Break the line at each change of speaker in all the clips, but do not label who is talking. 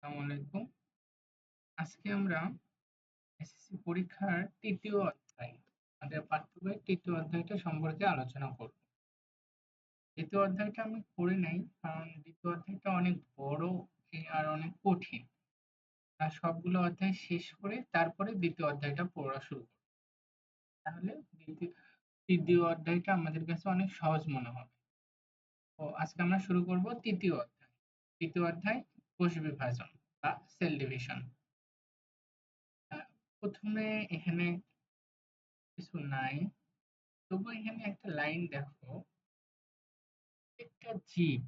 আসসালামু আলাইকুম। আজকে আমরা এসএসসি পরীক্ষার ৩য় অধ্যায়, আমাদের পাঠ্য বইয়ের ৩য় অধ্যায়টা সম্পর্কে আলোচনা করব। ২য় অধ্যায়টা আমি পড়ি নাই, কারণ ২য় অধ্যায়টা অনেক বড় আর অনেক কঠিন। আর সবগুলো অধ্যায় শেষ করে তারপরে ২য় অধ্যায়টা পড়া শুরু করব। তাহলে ৩য় অধ্যায়টা আমাদের কাছে অনেক সহজ মনে হবে। তো আজকে আমরা শুরু করব ৩য় অধ্যায়। ৩য় অধ্যায় কোষ বিভাজন বা সেল ডিভিশন। প্রথমে এখানে কিছু নাই, তবু এখানে একটা লাইন দেখো, প্রত্যেকটা জীব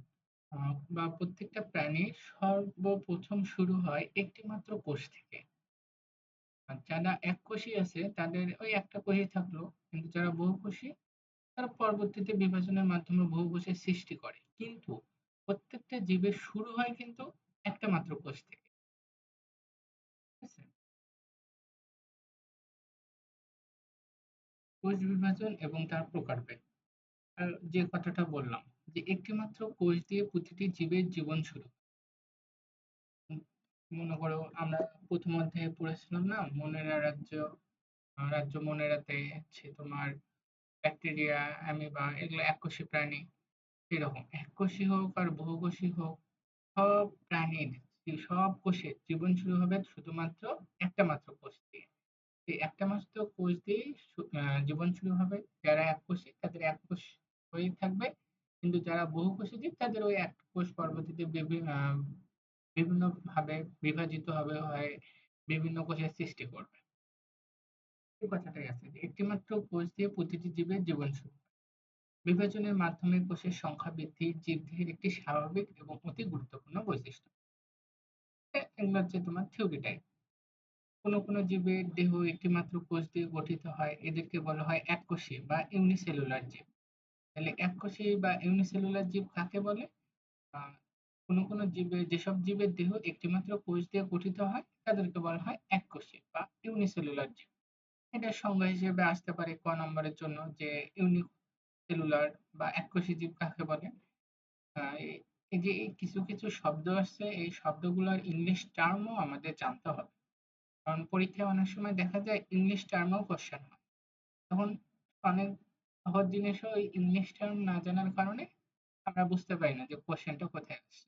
বা প্রত্যেকটা প্রাণীর সর্বপ্রথম শুরু হয় একটি মাত্র কোষ থেকে। আর যারা এককোষী আছে তাদের ওই একটা কোষই থাকলো, কিন্তু যারা বহুকোষী তারা পরবর্তীতে বিভাজনের মাধ্যমে বহুকোষের সৃষ্টি করে। কিন্তু প্রত্যেকটা জীবের শুরু হয় কিন্তু একটা মাত্র কোষ থেকে। ঠিক আছে? কোষ বিভাজন এবং তার প্রকারভেদ। যে কথাটা বললাম, যে একটিমাত্র কোষ দিয়ে প্রতিটি জীবের জীবন শুরু। উম, মনে করো আমরা প্রথম অধ্যায়ে পড়েছিলাম না, মনেরা রাজ্য, রাজ্য মনেরাতে হচ্ছে তোমার ব্যাকটেরিয়া, অ্যামিবা এগুলো এককোষী প্রাণী। এরকম এককোষী হোক আর বহুকোষী হোক, সব প্রাণীর সব কোষের জীবন শুরু হবে শুধুমাত্র একটা মাত্র কোষ দিয়ে। এই একটা মাত্র কোষ দিয়েই জীবন শুরু হবে। যারা এককোষী তাদের এককোষ হয়েই থাকবে, কিন্তু যারা বহুকোষী জীব তাদের ওই এক কোষ পরবর্তীতে বিভিন্ন ভাবে বিভাজিত হবে, হয় বিভিন্ন কোষের সৃষ্টি করবে। এই কথাটাই আছে যে একটিমাত্র কোষ দিয়ে প্রতিটি জীবের জীবন শুরু। বিভাজনের মাধ্যমে কোষের সংখ্যা বৃদ্ধি জীবদেহের একটি স্বাভাবিক এবং অতি গুরুত্বপূর্ণ বৈশিষ্ট্য। এগুলো হচ্ছে তোমার থিওরি টাইপ। কোনো কোনো জীবের দেহ একটিমাত্র কোষ দিয়ে গঠিত হয়, এদেরকে বলা হয় এককোষী বা ইউনিসেলুলার জীব। তাহলে এককোষী বা ইউনিসেলুলার জীব কাকে বলে? আহ, কোনো কোনো জীবের, যেসব জীবের দেহ একটিমাত্র কোষ দিয়ে গঠিত হয় তাদেরকে বলা হয় এককোষী বা ইউনিসেলুলার জীব। এটার সংজ্ঞা হিসেবে আসতে পারে ক নম্বরের জন্য, যে ইউনিসেলুলার বা এককোষী জীব কাকে বলে। এই যে এই কিছু কিছু শব্দ আছে, এই শব্দগুলোর ইংলিশ টার্মও আমাদের জানতে হবে, কারণ পরীক্ষায় অনেক সময় দেখা যায় ইংলিশ টার্মেও কোশ্চেন হয়। তখন অনেক সহজ জিনিসও ওই ইংলিশ টার্ম না জানার কারণে আমরা বুঝতে পারি না যে কোশ্চেনটা কোথায় আসছে।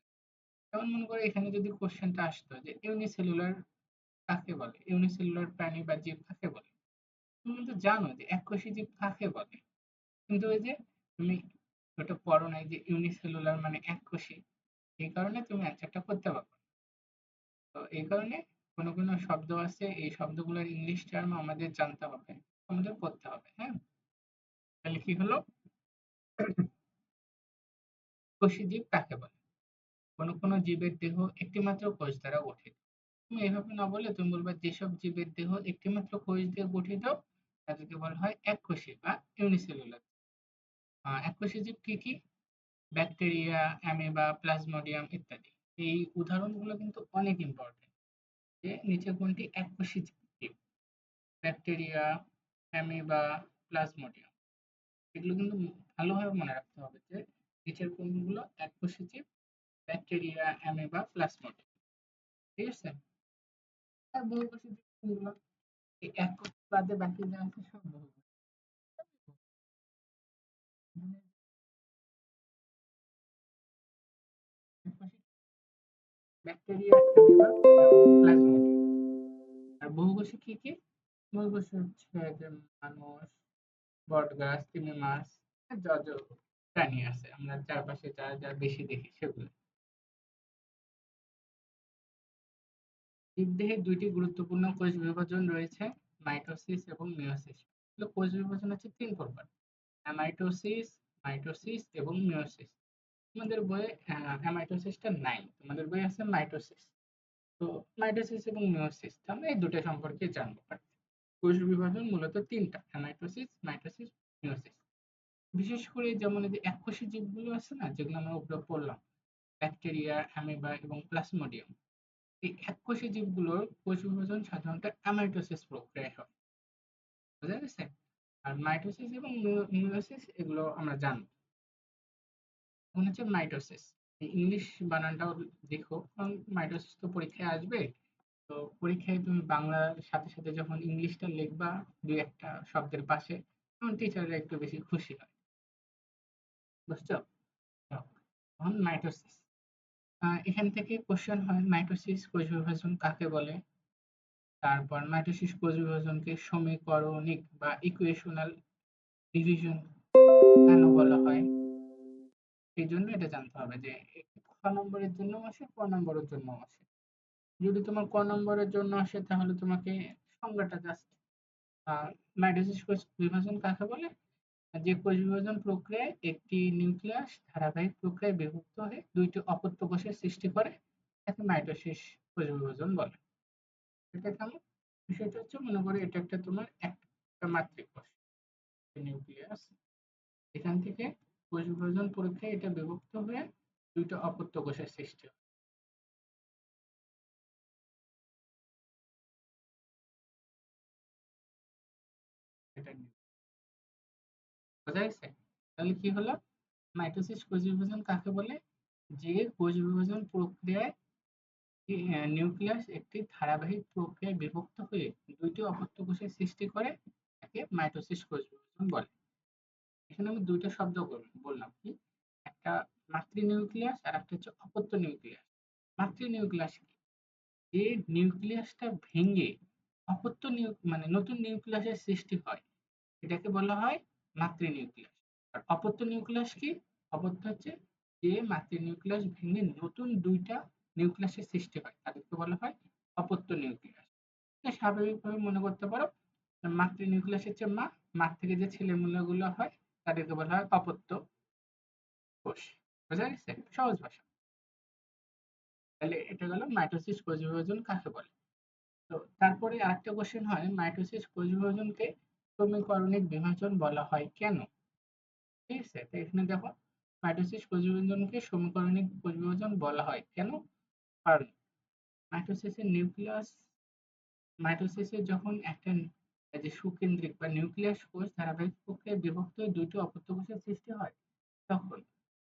যেমন মনে করো এখানে যদি কোশ্চেনটা আসতো যে ইউনিসেলুলার কাকে বলে, ইউনিসেলুলার প্রাণী বা জীব কাকে বলে, তুমি কিন্তু জানো যে এককোষী জীব কাকে বলে, কিন্তু ওই যে তুমি ওটা পড়ো নাই যে ইউনিসেলুলার মানে এককোষী, এই কারণে তুমি অ্যান্সারটা করতে পারবে না। তো এই কারণে কোনো কোনো শব্দ আছে, এই শব্দগুলোর ইংলিশ টার্ম আমাদের জানতে হবে, আমাদের পড়তে হবে। হ্যাঁ, তাহলে কি হলো, কোষী জীব কাকে বলে? কোনো কোনো জীবের দেহ একটিমাত্র কোষ দ্বারা গঠিত। তুমি এভাবে না বলে তুমি বলবা যেসব জীবের দেহ একটিমাত্র কোষ দিয়ে গঠিত তাদেরকে বলা হয় এককোষী বা ইউনিসেলুলার। এককোষী জীব কি কি? ব্যাকটেরিয়া, অ্যামিবা, প্লাজমোডিয়াম ইত্যাদি। এই উদাহরণগুলো কিন্তু অনেক ইম্পর্টেন্ট, যে নিচে কোনটি এককোষী জীব। ব্যাকটেরিয়া, অ্যামিবা, প্লাজমোডিয়াম, এগুলো কিন্তু ভালোভাবে মনে রাখতে হবে যে নিচের কোনগুলো এককোষী জীব, ব্যাকটেরিয়া, অ্যামিবা, প্লাজমোডিয়াম। ঠিক আছে? আর বহুকোষী জীব কোনগুলো? এই এককোষী বাদে বাকি যা আছে সব বহুকোষী। মানে এককোষী ব্যাকটেরিয়া, অ্যামিবা এবং প্লাজমোডিয়াম। আর বহুকোষী কি কি? বহুকোষী হচ্ছে যে মানুষ, বটগাছ, তিমি মাছ, যত প্রাণী আছে আমরা চারপাশে যা যা বেশি দেখি সেগুলো। জীবদেহে দুইটি গুরুত্বপূর্ণ কোষ বিভাজন রয়েছে, মাইটোসিস এবং মিয়োসিস। কোষ বিভাজন হচ্ছে তিন প্রকার: অ্যামাইটোসিস, মাইটোসিস এবং মিয়োসিস। তোমাদের বইয়ে অ্যামাইটোসিসটা নাই, তোমাদের বই আছে মাইটোসিস। তো মাইটোসিস এবং মিয়োসিস আমরা এই দুটো সম্পর্কে জানবো। কোষ বিভাজন মূলত তিনটা: অ্যামাইটোসিস, মাইটোসিস, মিয়োসিস। বিশেষ করে যেমন এই যে এককোষী জীবগুলো আছে না, যেগুলো আমরা উপরে পড়লাম, ব্যাকটেরিয়া, অ্যামিবা এবং প্লাজমোডিয়াম, এই এককোষী জীবগুলোর কোষ বিভাজন সাধারণত অ্যামাইটোসিস প্রক্রিয়ায় হয়। বুঝা গেছে? আর মাইটোসিস এবং মিয়োসিস এগুলো আমরা জানবো। এখন হচ্ছে মাইটোসিস। ইংলিশ বানানটাও দেখো, কারণ মাইটোসিস তো পরীক্ষায় আসবে। তো পরীক্ষায় তুমি বাংলার সাথে সাথে যখন ইংলিশটা লিখবা দুই একটা শব্দের পাশে, তখন টিচাররা একটু বেশি খুশি হয়। বুঝছো? তো তখন মাইটোসিস, এখান থেকে কোশ্চেন হয় মাইটোসিস কোষ বিভাজন কাকে বলে। তারপর মাইটোসিস কোষ বিভাজনকে সমীকরণিক বা ইকুয়েশনাল ডিভিশন কেন বলা হয়, এই জন্য এটা জানতে হবে যে খ নম্বরের জন্য আসে, ক নম্বরের জন্য আসে। যদি তোমার ক নম্বরের জন্য আসে তাহলে তোমাকে সংজ্ঞাটা জাস্ট, মাইটোসিস কোষ বিভাজন কাকে বলে, যে কোষ বিভাজন প্রক্রিয়ায় একটি নিউক্লিয়াস ধারাবাহিক প্রক্রিয়ায় বিভক্ত হয়ে দুইটি অপত্য কোষের সৃষ্টি করে, তাকে মাইটোসিস কোষ বিভাজন বলে। এটা কেমন, বিষয়টা হচ্ছে মনে করো এটা একটা তোমার একটা মাতৃকোষ নিউক্লিয়াস, এখান থেকে কোষ বিভাজন প্রক্রিয়ায় এটা বিভক্ত হয়ে দুইটা অপত্য কোষের সৃষ্টি হয়। এটা নিয়ে বোঝা গেছে? তাহলে কি হলো, মাইটোসিস কোষ বিভাজন কাকে বলে, যে কোষ বিভাজন প্রক্রিয়ায় নিউক্লিয়াস একটি ধারাবাহিক প্রক্রিয়ায় বিভক্ত হয়ে দুইটি অপত্য কোষের সৃষ্টি করে, তাকে মাইটোসিস কোষ বিভাজন বলে। এখানে আমি দুইটা শব্দ বললাম, কি একটা মাতৃ নিউক্লিয়াস আর একটা হচ্ছে অপত্য নিউক্লিয়াস। মাতৃ নিউক্লিয়াস কি, যে নিউক্লিয়াসটা ভেঙে অপত্য মানে নতুন নিউক্লিয়াসের সৃষ্টি হয়, এটাকে বলা হয় মাতৃ নিউক্লিয়াস। আর অপত্য নিউক্লিয়াস কি, অপত্য হচ্ছে যে মাতৃ নিউক্লিয়াস ভেঙে নতুন দুইটা নিউক্লিয়াসের সৃষ্টি হয়, তাদেরকে বলা হয় অপত্য নিউক্লিয়াস। স্বাভাবিকভাবে মনে করতে পারো, মাতৃ নিউক্লিয়াস হচ্ছে মা, মার থেকে যে ছেলেমেয়েগুলো হয় তাদেরকে বলা হয় অপত্য কোষ। বোঝা গেছে সহজ ভাষা? তাহলে এটা গেল মাইটোসিস কোষ বিভাজন কাকে বলে। তো তারপরে আরেকটা কোশ্চেন হয়, মাইটোসিস কোষ বিভাজনকে সমীকরণিক বিভাজন বলা হয় কেন। ঠিক আছে, তো এখানে দেখো, মাইটোসিস কোষ বিভাজনকে সমীকরণিক কোষ বিভাজন বলা হয় কেন, কারণ মাইটোসিসের নিউক্লিয়াস, মাইটোসিসের যখন একটা যে সুকেন্দ্রিক বা নিউক্লিয়াস কোষ ধারাবাহিক প্রক্রিয়ায় বিভক্ত হয়ে দুইটি অপত্য কোষের সৃষ্টি হয়, তখন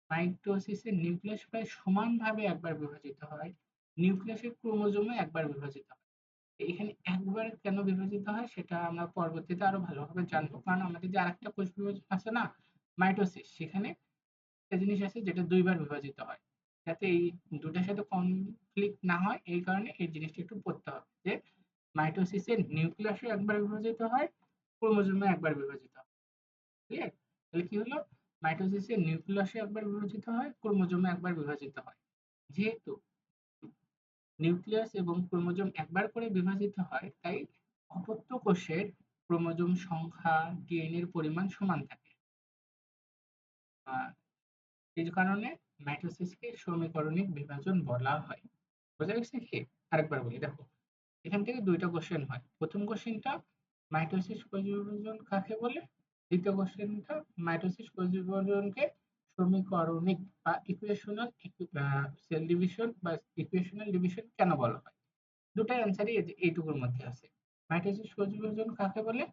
মাইটোসিসের নিউক্লিয়াস প্রায় সমানভাবে একবার বিভাজিত হয়, নিউক্লিয়াসের ক্রোমোজোমে একবার বিভাজিত হয়। এখানে একবার কেন বিভাজিত হয় সেটা আমরা পরবর্তীতে আরো ভালোভাবে জানবো, কারণ আমাদের যে আরেকটা কোষ বিভাজন আছে না, মাইটোসিস, সেখানে একটা জিনিস আছে যেটা দুইবার বিভাজিত হয়, যাতে এই দুটার সাথে কনফ্লিক্ট না হয়, এই কারণে এই জিনিসটা একটু পড়তে হবে যে মাইটোসিসের নিউক্লিয়াসও একবার বিভাজিত হয়, ক্রোমোজোমে একবার বিভাজিত হয়। ক্লিয়ার? তাহলে কি হলো, মাইটোসিসের নিউক্লিয়াসে একবার বিভাজিত হয়, ক্রোমোজোমে একবার বিভাজিত হয়। যেহেতু নিউক্লিয়াস এবং ক্রোমোজোম একবার করে বিভাজিত হয়, তাই অপত্য কোষের ক্রোমোজোম সংখ্যা, ডিএনএ এর পরিমাণ সমান থাকে। আহ, এই কারণে মাইটোসিসকে সমীকরণিক বিভাজন বলা হয়। বোঝা গেছে কি? আরেকবার বলি, দেখো এখান থেকে দুইটা কোশ্চেন হয়। প্রথম কোশ্চেনটা মাইটোসিস কোষ বিভাজন কাকে বলে, দ্বিতীয় কোশ্চেনটা মাইটোসিস কোষ বিভাজনকে সমীকরণিক বা ইকুয়েশনাল সেল ডিভিশন বা ইকুয়েশনাল ডিভিশন কেন বলা হয়। দুটো অ্যান্সারই এইটুকুর মধ্যে আছে। মাইটোসিস কোষ বিভাজন কাকে বলে,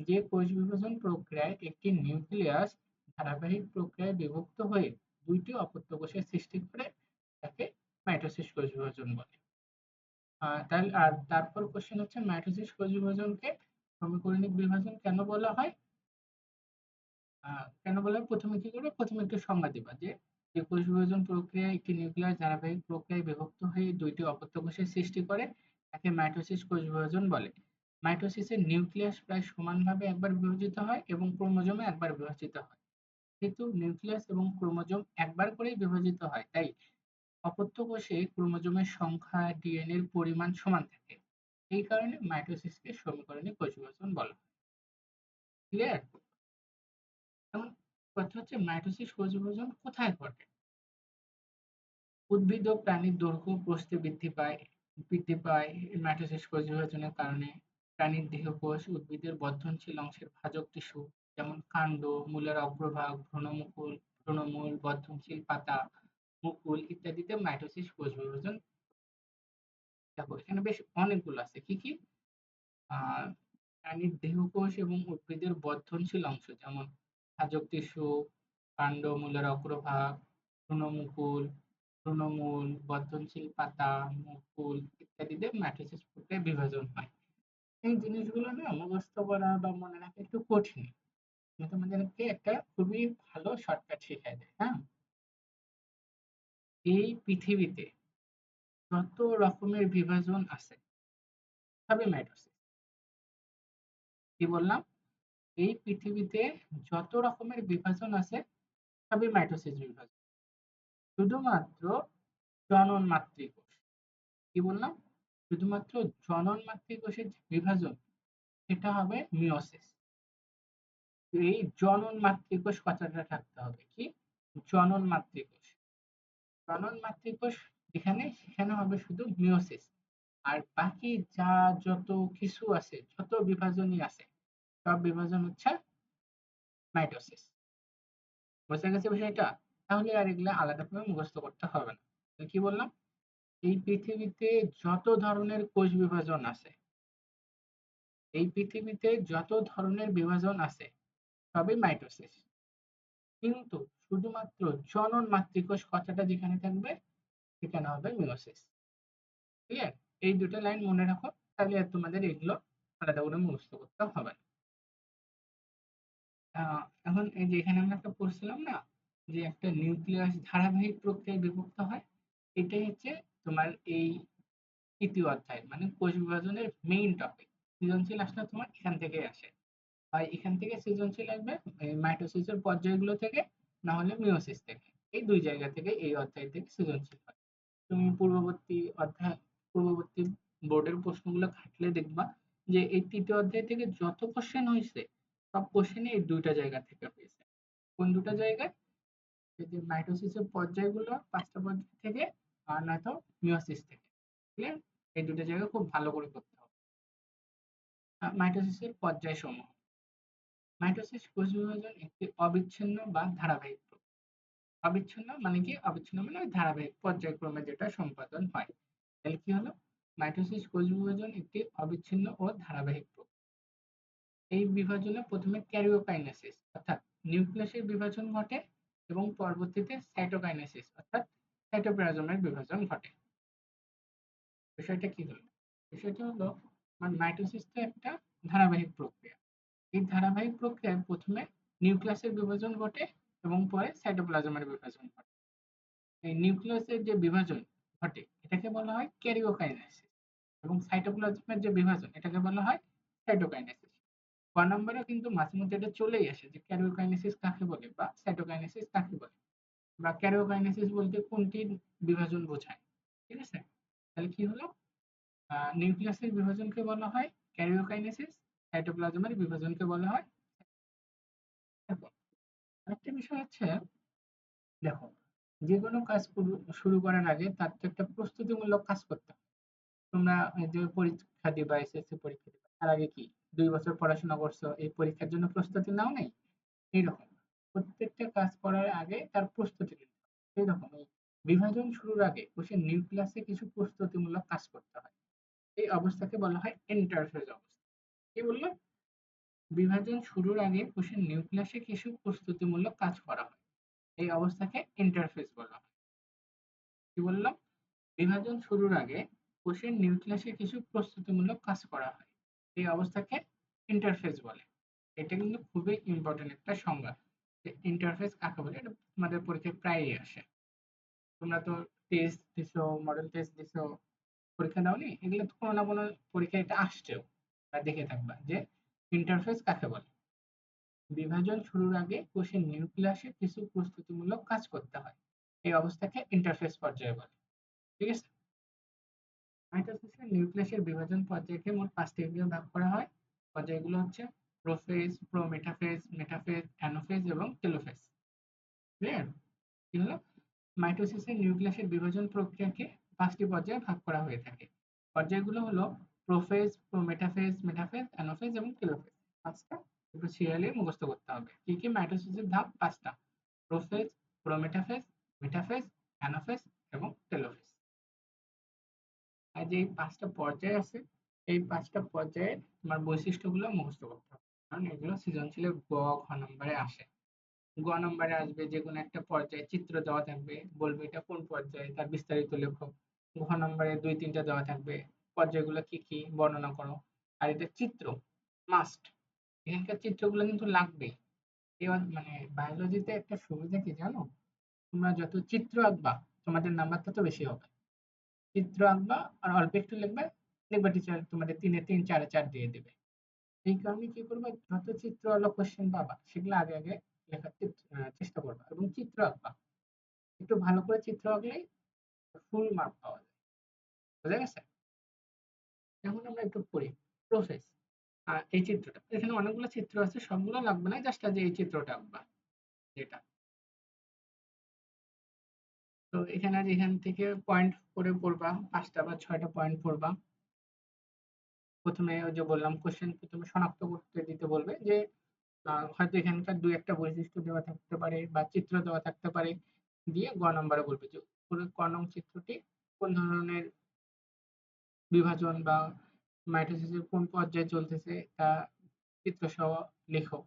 যে কোষ বিভাজন প্রক্রিয়ায় একটি নিউক্লিয়াস ধারাবাহিক প্রক্রিয়ায় বিভক্ত হয়ে দুইটি অপত্য কোষের সৃষ্টি করে, তাকে মাইটোসিস কোষ বিভাজন বলে। তাহলে আর তারপর কোশ্চেন হচ্ছে মাইটোসিস কোষ বিভাজনকে সমীকরণিক বিভাজন কেন বলা হয়। কেন বলা হয়, প্রথমে কি করবে, প্রথমে একটু সংজ্ঞা দিবা যে যে কোষ বিভাজন প্রক্রিয়ায় একটি নিউক্লিয়াস ধারাবাহিক প্রক্রিয়ায় বিভক্ত হয়ে দুইটি অপত্য কোষের সৃষ্টি করে, তাকে মাইটোসিস কোষ বিভাজন বলে। মাইটোসিসের নিউক্লিয়াস প্রায় সমানভাবে একবার বিভাজিত হয় এবং ক্রোমোজোমে একবার বিভাজিত হয়। যেহেতু নিউক্লিয়াস এবং ক্রোমোজোম একবার করেই বিভাজিত হয়, তাই অপত্য কোষে ক্রোমোজোমের সংখ্যা, ডিএনএ এর পরিমাণ সমান থাকে। এই কারণে মাইটোসিসকে সমীকরণিক কোষ বিভাজন বলা হয়। ক্লিয়ার? এখন কথা হচ্ছে মাইটোসিস কোষ বিভাজন কোথায় ঘটে। উদ্ভিদ ও প্রাণীর দৈর্ঘ্য প্রস্থে বৃদ্ধি পায় মাইটোসিস কোষ বিভাজনের কারণে। প্রাণীর দেহকোষ, উদ্ভিদের বর্ধনশীল অংশের ভাজক টিস্যু, যেমন কাণ্ড, মূলের অগ্রভাগ, ভ্রূণমুকুল, ভ্রূণমূল, বর্ধনশীল পাতা, মুকুল ইত্যাদিতে মাইটোসিস কোষ বিভাজন। দেখো এখানে বেশ অনেকগুলো আছে, কি কি, আহ প্রাণীর দেহকোষ এবং উদ্ভিদের বর্ধনশীল অংশ, যেমন ভাজক টিস্যু, কাণ্ড, মূলের অগ্রভাগ, তৃণমুকুল, তৃণমূল, বর্ধনশীল পাতা, মুকুল ইত্যাদিতে মাইটোসিস প্রক্রিয়ায় বিভাজন হয়। এই জিনিসগুলো না মুখস্থ করা বা মনে রাখা একটু কঠিন। আমি তোমাদেরকে একটা খুবই ভালো শর্টকাট শিখাই দেয়, হ্যাঁ? এই পৃথিবীতে যত রকমের বিভাজন আছে সবই মাইটোসিস। কি বললাম? এই পৃথিবীতে যত রকমের বিভাজন আছে সবই মাইটোসিস বিভাজন। শুধুমাত্র জনন মাতৃকোষ, কি বললাম? শুধুমাত্র জনন মাতৃকোষের যে বিভাজন সেটা হবে মিয়োসিস। এই জনন মাতৃকোষ কথাটা থাকতে হবে কি? জনন মাতৃকোষ। জনন মাতৃকোষ যেখানে সেখানে হবে শুধু মিয়োসিস। আর বাকি যা যত কিছু আছে, যত বিভাজনই আছে, সব বিভাজন হচ্ছে মাইটোসিস। বুঝে গেছে বিষয়টা? তাহলে আর এগুলা আলাদাভাবে মুখস্থ করতে হবে না। তো কি বললাম? এই পৃথিবীতে যত ধরনের কোষ বিভাজন আছে, এই পৃথিবীতে যত ধরনের বিভাজন আছে সবই মাইটোসিস। কিন্তু শুধুমাত্র জনন মাতৃকোষ কথাটা যেখানে থাকবে সেখানে হবে মিয়োসিস। ক্লিয়ার? এই দুটো লাইন মনে রাখো, তাহলে আর তোমাদের এগুলো আলাদা করে মুখস্থ করতে হবে না। এখন এই যে এখানে আমরা একটা পড়ছিলাম না যে একটা নিউক্লিয়াস ধারাবাহিক প্রক্রিয়ায় বিভক্ত হয়, এটাই হচ্ছে তোমার এই তৃতীয় অধ্যায় মানে কোষ বিভাজনের মেইন টপিক। সৃজনশীল আসলে তোমার এখান থেকেই আসে, হয় এখান থেকে সৃজনশীল আসবে মাইটোসিসের পর্যায়গুলো থেকে, না হলে মিয়োসিস থেকে। এই দুই জায়গা থেকে এই অধ্যায় থেকে সৃজনশীল হয়। তুমি পূর্ববর্তী বোর্ডের প্রশ্নগুলো ঘাটলে দেখবা যে এই তৃতীয় অধ্যায় থেকে যত কোশ্চেন হয়েছে সব কোশ্চেনই এই দুইটা জায়গা থেকে হয়েছে। কোন দুটো জায়গায়? এই যে মাইটোসিসের পর্যায়গুলো 5টা পর্যায় থেকে, আর নয়তো মিয়োসিস থেকে। ক্লিয়ার? এই দুটো জায়গা খুব ভালো করে করতে হবে। মাইটোসিসের পর্যায়সমূহ। মাইটোসিস কোষ বিভাজন একটি অবিচ্ছিন্ন বা ধারাবাহিক প্রক্রিয়া। অবিচ্ছিন্ন মানে কি? অবিচ্ছিন্ন মানে ওই ধারাবাহিক পর্যায়ক্রমে যেটা সম্পাদন হয়। তাহলে কি হলো? মাইটোসিস কোষ বিভাজন একটি অবিচ্ছিন্ন ও ধারাবাহিক প্রক্রিয়া। এই বিভাজনে প্রথমে ক্যারিওকাইনেসিস অর্থাৎ নিউক্লিয়াসের বিভাজন ঘটে এবং পরবর্তীতে সাইটোকাইনেসিস অর্থাৎ সাইটোপ্লাজমের বিভাজন ঘটে। বিষয়টা কি হলো? বিষয়টা হলো মাইটোসিস তো একটা ধারাবাহিক প্রক্রিয়া। এই ধারাবাহিক প্রক্রিয়ায় প্রথমে নিউক্লিয়াসের বিভাজন ঘটে এবং পরে সাইটোপ্লাজমের বিভাজন ঘটে। এই নিউক্লিয়াসের যে বিভাজন ঘটে এটাকে বলা হয় ক্যারিওকাইনেসিস এবং সাইটোপ্লাজমের যে বিভাজন এটাকে বলা হয় সাইটোকাইনেসিস। ক নম্বরে কিন্তু মাঝে মধ্যে এটা চলেই আসে যে ক্যারিওকাইনেসিস কাকে বলে বা সাইটোকাইনেসিস কাকে বলে বা ক্যারিওকাইনেসিস বলতে কোনটি বিভাজন বোঝায়। ঠিক আছে? তাহলে কি হলো? নিউক্লিয়াসের বিভাজনকে বলা হয় ক্যারিওকাইনেসিস, সাইটোপ্লাজমের বিভাজনকে বলা হয়। আরেকটা বিষয় হচ্ছে, দেখো, যেকোনো কাজ শুরু করার আগে তার তো একটা প্রস্তুতিমূলক কাজ করতে হয়। তোমরা যে পরীক্ষা দিবা, এসএসসি পরীক্ষা দিবা, তার আগে কি 2 বছর পড়াশোনা করছো, এই পরীক্ষার জন্য প্রস্তুতি নাও নাই? এইরকম প্রত্যেকটা কাজ করার আগে তার প্রস্তুতি নিতে হয়। এইরকম এই বিভাজন শুরুর আগে কোষের নিউক্লিয়াসে কিছু প্রস্তুতিমূলক কাজ করতে হয়। এই অবস্থাকে বলা হয় ইন্টারফেজ অবস্থা। কি বললাম? বিভাজন শুরুর আগে কোষের নিউক্লিয়াসে কিছু প্রস্তুতিমূলক কাজ করা হয়। এই অবস্থাকে ইন্টারফেজ বলা হয়। কি বললাম? বিভাজন শুরুর আগে কোষের নিউক্লিয়াসে কিছু প্রস্তুতিমূলক কাজ করা হয়। এই অবস্থাকে ইন্টারফেজ বলে। এটা কিন্তু খুবই ইম্পর্টেন্ট একটা সংজ্ঞা যে ইন্টারফেজ কাকে বলে। এটা তোমাদের পরীক্ষায় প্রায়ই আসে। তোমরা তো টেস্ট দিছো, মডেল টেস্ট দিছো, পরীক্ষা দাওনি? এগুলো তো কোনো না কোনো পরীক্ষায় এটা আসছেও। তা দেখে থাকবা যে ইন্টারফেজ কাকে বলে। বিভাজন শুরুর আগে কোষের নিউক্লিয়াসে কিছু প্রস্তুতিমূলক কাজ করতে হয়। এই অবস্থাকে ইন্টারফেজ পর্যায় বলে। ঠিক আছে? মাইটোসিসের নিউক্লিয়াসের বিভাজন পর্যায়কে মোট 5টি ভাগে ভাগ করা হয়। পর্যায়গুলো হচ্ছে প্রোফেজ, প্রোমেটাফেজ, মেটাফেজ, অ্যানোফেজ এবং টেলোফেজ। ক্লিয়ার? কি হলো? মাইটোসিসের নিউক্লিয়াসের বিভাজন প্রক্রিয়াকে 5টি পর্যায়ে ভাগ করা হয়ে থাকে। পর্যায়গুলো হলো প্রোফেজ, প্রোমেটাফেজ, মেটাফেজ, অ্যানোফেজ এবং টেলোফেজ। 5টা একটু সিরিয়ালি মুখস্থ করতে হবে। কি কি মাইটোসিসের ধাপ? 5টা। প্রোফেজ, প্রোমেটাফেজ, মেটাফেজ, অ্যানোফেজ এবং টেলোফেজ। আর যে 5টা পর্যায় আছে, এই 5টা পর্যায়ের তোমার বৈশিষ্ট্যগুলো মুখস্থ করতে হবে, কারণ এগুলো সৃজনশীলের গ, ঘ নম্বরে আসে। গ নম্বরে আসবে যে কোনো একটা পর্যায়ে চিত্র দেওয়া থাকবে, বলবে এটা কোন পর্যায়ে, তার বিস্তারিত লেখো। ঘ নম্বরে ২-৩ টা দেওয়া থাকবে, পর্যায়গুলো কি কি বর্ণনা করো। আর এটা চিত্র মাস্ট, এখানকার চিত্রগুলো কিন্তু লাগবেই। এবার মানে বায়োলজিতে একটা সুবিধা কি জানো? তোমরা যত চিত্র আঁকবা তোমাদের নাম্বার তত বেশি হবে। চিত্র আঁকবা আর অল্প একটু লিখবে, দেখবা টিচার তোমাদের ৩ এ ৩, ৪ এ ৪ দিয়ে দিবে। এই কারণে কি করবা, যত চিত্রওয়ালা কোশ্চেন পাবা সেগুলো আগে আগে লেখার চেষ্টা করবা এবং চিত্র আঁকবা। একটু ভালো করে চিত্র আঁকলেই ফুল মার্ক পাওয়া যায়। বুঝা গেছে? এখন আমরা একটু পড়ি প্রসেস। এই চিত্রটা, এখানে অনেকগুলো চিত্র আছে, সবগুলো লাগবে না, জাস্ট আজ এই চিত্রটা আঁকবা যেটা। তো এখানে আজ এখান থেকে পয়েন্ট করে পড়বা, ৫টা বা ৬টা পয়েন্ট পড়বা। প্রথমে ওই যে বললাম কোশ্চেন প্রথমে শনাক্ত করতে দিতে বলবে যে হয়তো এখানকার ২-১টা বৈশিষ্ট্য দেওয়া থাকতে পারে বা চিত্র দেওয়া থাকতে পারে। দিয়ে গ নম্বরে বলবে যে পুরো ক নং চিত্রটি কোন ধরনের বিভাজন বা মাইটোসিসের কোন পর্যায়ে চলতেছে তা চিত্রসহ লেখো।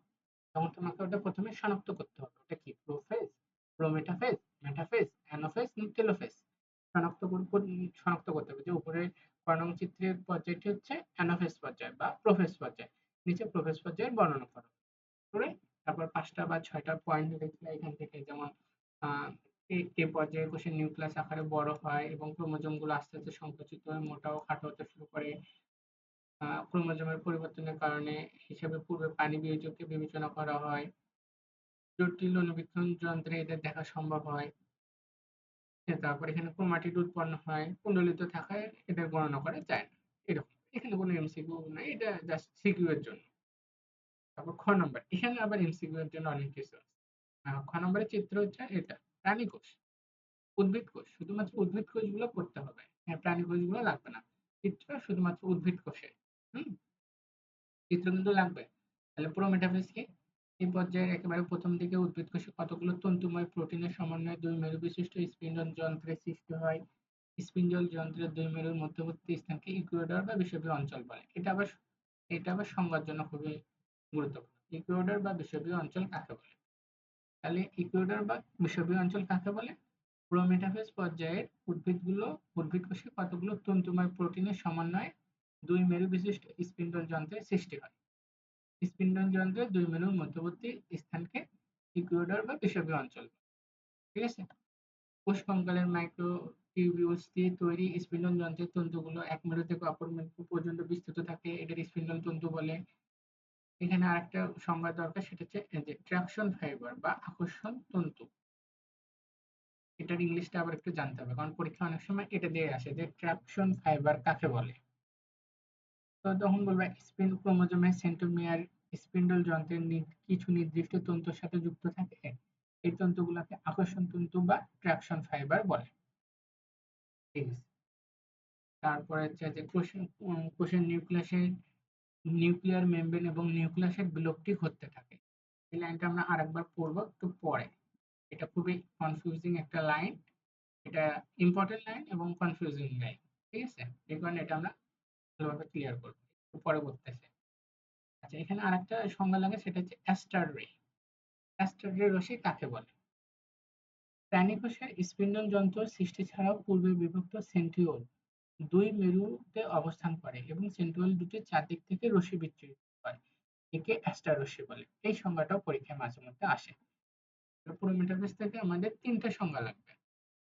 তখন তোমাকে ওটা প্রথমে শনাক্ত করতে হবে। ওটা কি প্রোফেজ, প্রোমেটাফেজ, মেটাফেজ, অ্যানাফেজ না টেলোফেজ। শনাক্ত করতে হবে যে উপরে ক নং চিত্রের পর্যায়টি হচ্ছে অ্যানাফেজ পর্যায় বা প্রোফেজ পর্যায়। নিচে প্রোফেজ পর্যায়ের বর্ণনা করো। করে তারপর ৫টা বা ৬টা পয়েন্ট লিখলে এখান থেকে, যেমন এ পর্যায়ে কোষের নিউক্লিয়াস আকারে বড় হয় এবং ক্রোমোজোম গুলো আস্তে আস্তে সংকুচিত হয়ে মোটা ও খাটো হতে শুরু করে। ক্রোমোজোমের পরিবর্তনের কারণে হিসেবে পূর্বে পানি বিয়োজককে বিবেচনা করা হয়। জটিল অণুবীক্ষণ যন্ত্রে এদের দেখা সম্ভব হয়। তারপর এখানে ক্রোমাটিড উৎপন্ন হয়, কুণ্ডলিত থাকায় এদের গণনা করা যায় না। এরকম। এখানে কোনো এমসিকিউ নাই, এটা জাস্ট সিকিউ এর জন্য। তারপর খ নম্বর, এখানে আবার এমসিকিউ এর জন্য অনেক কিছু আছে। খ নম্বরের চিত্র হচ্ছে এটা প্রাণী কোষ, উদ্ভিদ কোষ, শুধুমাত্র উদ্ভিদ কোষগুলো করতে হবে। হ্যাঁ, প্রাণী কোষগুলো লাগবে না। চিত্র শুধুমাত্র উদ্ভিদ কোষে। হুম, চিত্র কিন্তু লাগবে। তাহলে প্রোমেটাফেজ কি? এই পর্যায়ের একেবারে প্রথম দিকে উদ্ভিদ কোষে কতগুলো তন্তুময় প্রোটিনের সমন্বয়ে দুই মেরু বিশিষ্ট স্পিন্ডল যন্ত্রের সৃষ্টি হয়। স্পিন্ডল যন্ত্রের দুই মেরুর মধ্যবর্তী স্থানকে ইকুয়েডর বা বিষুবীয় অঞ্চল বলে। এটা আবার সংজ্ঞার জন্য খুবই গুরুত্বপূর্ণ। ইকুয়েডর বা বিষুবীয় অঞ্চল কাকে বলে? তাহলে ইকুয়েডর বা বিষুবীয় অঞ্চল কাকে বলে? প্রোমেটাফেজ পর্যায়ের উদ্ভিদ কোষে কতগুলো তন্তুময় প্রোটিনের সমন্বয়ে দুই মেরু বিশিষ্ট স্পিন্ডল যন্ত্রের সৃষ্টি হয়। স্পিন্ডল যন্ত্রের দুই মেরুর মধ্যবর্তী স্থানকে ইকুয়েডর বা বিষুবীয় অঞ্চল। ঠিক আছে? কোষ কঙ্কালের মাইক্রোটিউবিউলস দিয়ে তৈরি স্পিন্ডল যন্ত্রের তন্তুগুলো এক মেরু থেকে অপর মেরু পর্যন্ত বিস্তৃত থাকে, এদের স্পিন্ডল তন্তু বলে। এখানে আরেকটা সংজ্ঞা দরকার, সেটা হচ্ছে যে ট্রাকশন ফাইবার বা আকর্ষণ তন্তু। এটার ইংলিশটা আবার একটু জানতে হবে, কারণ পরীক্ষা অনেক সময় এটা দিয়ে আসে যে ট্রাকশন ফাইবার কাকে বলে। তো তখন বলবে স্পিন ক্রোমোজোমের সেন্ট্রোমিয়ার স্পিন্ডল যন্ত্রের কিছু নির্দিষ্ট তন্তুর সাথে যুক্ত থাকে। এই তন্তুগুলোকে আকর্ষণ তন্তু বা ট্রাকশন ফাইবার বলে। ঠিক আছে? তারপরে হচ্ছে যে কোষের নিউক্লিয়ার মেমব্রেন এবং নিউক্লিয়াসের বিলুপ্তি ঘটতে থাকে। এই লাইনটা আমরা আরেকবার পড়বো একটু পরে। এটা খুবই কনফিউজিং একটা লাইন। এটা ইম্পর্টেন্ট লাইন এবং কনফিউজিং লাইন। ঠিক আছে? এই কারণে এটা আমরা ভালোভাবে ক্লিয়ার করবো পরে বলতেছে। আচ্ছা, এখানে আরেকটা সংজ্ঞা লাগে, সেটা হচ্ছে অ্যাস্টার রে। অ্যাস্টার রে রশ্মি কাকে বলে? প্রাণী কোষের স্পিন্ডল যন্ত্র সৃষ্টি ছাড়াও পূর্বে বিভক্ত সেন্ট্রিওল দুই মেরুতে অবস্থান করে এবং সেন্ট্রিওল দুটির চারদিক থেকে রশ্মি বিচ্ছুরিত হয়। একে অ্যাস্টার রশ্মি বলে। এই সংজ্ঞাটাও পরীক্ষায় মাঝে মধ্যে আসে। পুরো মেটাফেজ থেকে আমাদের ৩টা সংজ্ঞা লাগবে।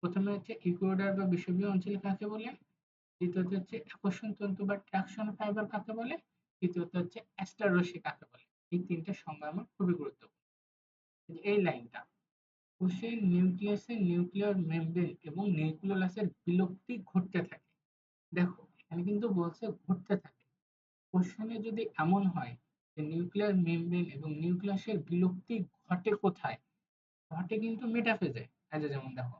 প্রথমে হচ্ছে ইকুয়েডর বা বিষুবীয় অঞ্চল কাকে বলে, দ্বিতীয়ত হচ্ছে আকর্ষণ তন্তু বা ট্রাকশন ফাইবার কাকে বলে, তৃতীয়ত হচ্ছে অ্যাস্টার রশ্মি কাকে বলে। এই ৩টা সংজ্ঞা আমার খুবই গুরুত্বপূর্ণ। এই লাইনটা, কোষের নিউক্লিয়াসের নিউক্লিয়ার মেমব্রেন এবং নিউক্লিওলাসের বিলুপ্তি ঘটতে থাকে। দেখো এখানে কিন্তু বলছে ঘটতে থাকে। কোশ্চেনে যদি এমন হয় যে নিউক্লিয়ার মেমব্রেন এবং নিউক্লিয়াসের বিলুপ্তি ঘটে কোথায়, ঘটে কিন্তু মেটাফেজে। এই যে যেমন দেখো,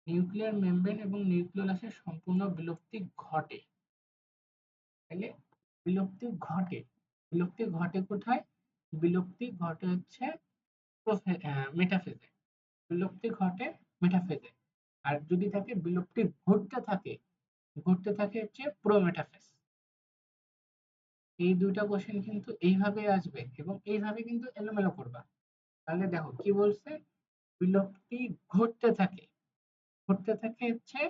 নিউক্লিয়ার মেমব্রেন এবং নিউক্লিওলাসের সম্পূর্ণ বিলুপ্তি ঘটে। তাহলে বিলুপ্তি ঘটে কোথায়? বিলুপ্তি ঘটে হচ্ছে মেটাফেজে। বিলুপ্তি ঘটে মেটাফেজে। আর যদি থাকে বিলুপ্তি ঘটতে থাকে হচ্ছে প্রোমেটাফেজ। এই দুইটা কোশ্চেন কিন্তু এইভাবে আসবে এবং এইভাবে কিন্তু এলোমেলো করবা। তাহলে দেখো কি বলছে, বিলুপ্তি ঘটতে থাকে হচ্ছে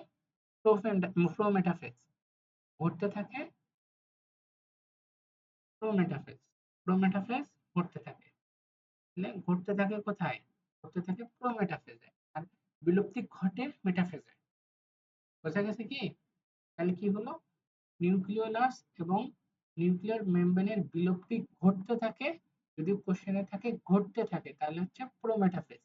প্রোমেটাফেজ, ঘটতে থাকে প্রোমেটাফেজ, প্রোমেটাফেজ ঘটতে থাকে, মানে ঘটতে থাকে কোথায়, ঘটতে থাকে প্রোমেটাফেজে, আর বিলুপ্তি ঘটে মেটাফেজে। বোঝা গেছে কি? তাহলে কি হলো, নিউক্লিওলাস এবং নিউক্লিয়ার মেমব্রেনের বিলুপ্তি ঘটতে থাকে, যদি কোশ্চেনে থাকে ঘটতে থাকে তাহলে হচ্ছে প্রোমেটাফেজ,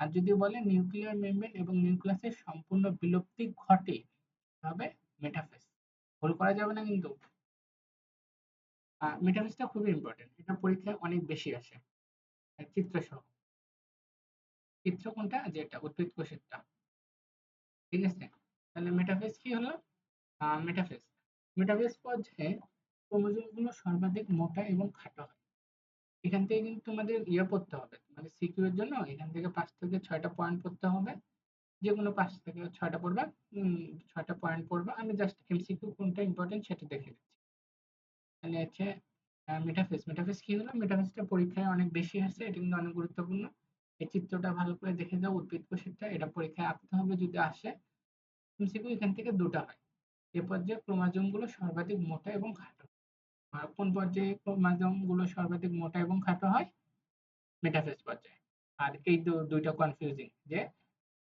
আর যদি বলে নিউক্লিয়ার মেমব্রেন এবং নিউক্লিয়াসের সম্পূর্ণ বিলুপ্তি ঘটে তবে মেটাফেজ। ভুল করা যাবে না কিন্তু। মেটাফেজটা খুবই ইম্পর্টেন্ট, এটা পরীক্ষায় অনেক বেশি আসে, চিত্র সহ। চিত্র কোনটা, যেটা উদ্ভিদ কোষেরটা, ঠিক আছে? তাহলে মেটাফেজ কি হলো, মেটাফেজ, মেটাফেজ পর্যায়ে ক্রোমোজোমগুলো সর্বাধিক মোটা এবং খাটো হয়। এখান থেকে কিন্তু তোমাদের ইয়ে পড়তে হবে, মানে সিকিউ এর জন্য এখান থেকে 5 থেকে 6টা পয়েন্ট পড়তে হবে, যে কোনো 5 থেকে 6টা পড়বা, 6টা পয়েন্ট পড়বা। আমি জাস্ট এমসিকিউ কোনটা ইম্পর্টেন্ট সেটা দেখে দিচ্ছি। তাহলে হচ্ছে মেটাফেজ, মেটাফেজ কি হলো, মেটাফেজটা পরীক্ষায় অনেক বেশি আসে, এটা কিন্তু অনেক গুরুত্বপূর্ণ। এই চিত্রটা ভালো করে দেখে যাও, উদ্ভিদ কোষেরটা, এটা পরীক্ষায় আঁকতে হবে যদি আসে। এমসিকিউ এখান থেকে দুটো হয়। এ পর্যায়ে ক্রোমোজোম গুলো সর্বাধিক মোটা এবং খাটো। আর কোন পর্যায়ে ক্রোমোজোম গুলো সর্বাধিক মোটা এবং খাটো হয়, মেটাফেজ পর্যায়ে। আর এই দুইটা কনফিউজিং, যে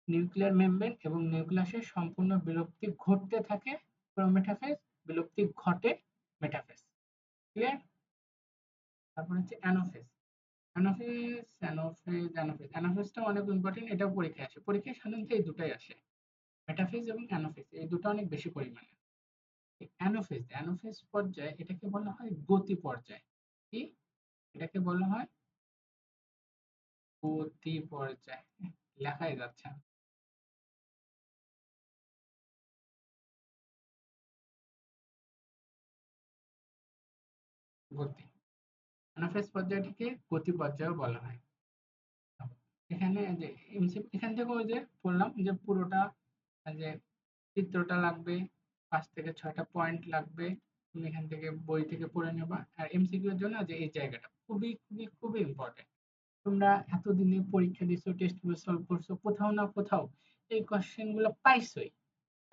নিউক্লিয়ার মেমব্রেন এবং নিউক্লিয়াসের সম্পূর্ণ বিলুপ্তি ঘটতে থাকে প্রোমেটাফেজ, বিলুপ্তি ঘটে মেটাফেজ। ক্লিয়ার? তারপর হচ্ছে অ্যানোফেজ, অ্যানোফেজটা অনেক ইম্পর্টেন্ট, এটাও পরীক্ষায় আসে, পরীক্ষায় সাধারণত এই দুটাই আসে, মেটাফেজ এবং অ্যানোফেজ, এই দুটো অনেক বেশি পরিমাণে। অ্যানোফেজ, অ্যানোফেজ পর্যায়ে এটাকে বলা হয় গতি পর্যায়। কি? এটাকে বলা হয় গতি পর্যায়। লেখাই যাচ্ছে না। গতি, অ্যানাফেজ পর্যায়টিকে গতি পর্যায়ও বলা হয়। এখানে যে এখান থেকে ওই যে বললাম যে পুরোটা, যে চিত্রটা লাগবে, 5 থেকে 6টা পয়েন্ট লাগবে, তুমি এখান থেকে বই থেকে পড়ে নেবা। আর এমসিকিউ এর জন্য যে এই জায়গাটা খুবই খুবই খুবই ইম্পর্টেন্ট। তোমরা এতদিনে পরীক্ষা দিছো, টেস্ট গুলো সলভ করছো, কোথাও না কোথাও এই কোশ্চেন গুলো পাইছোই,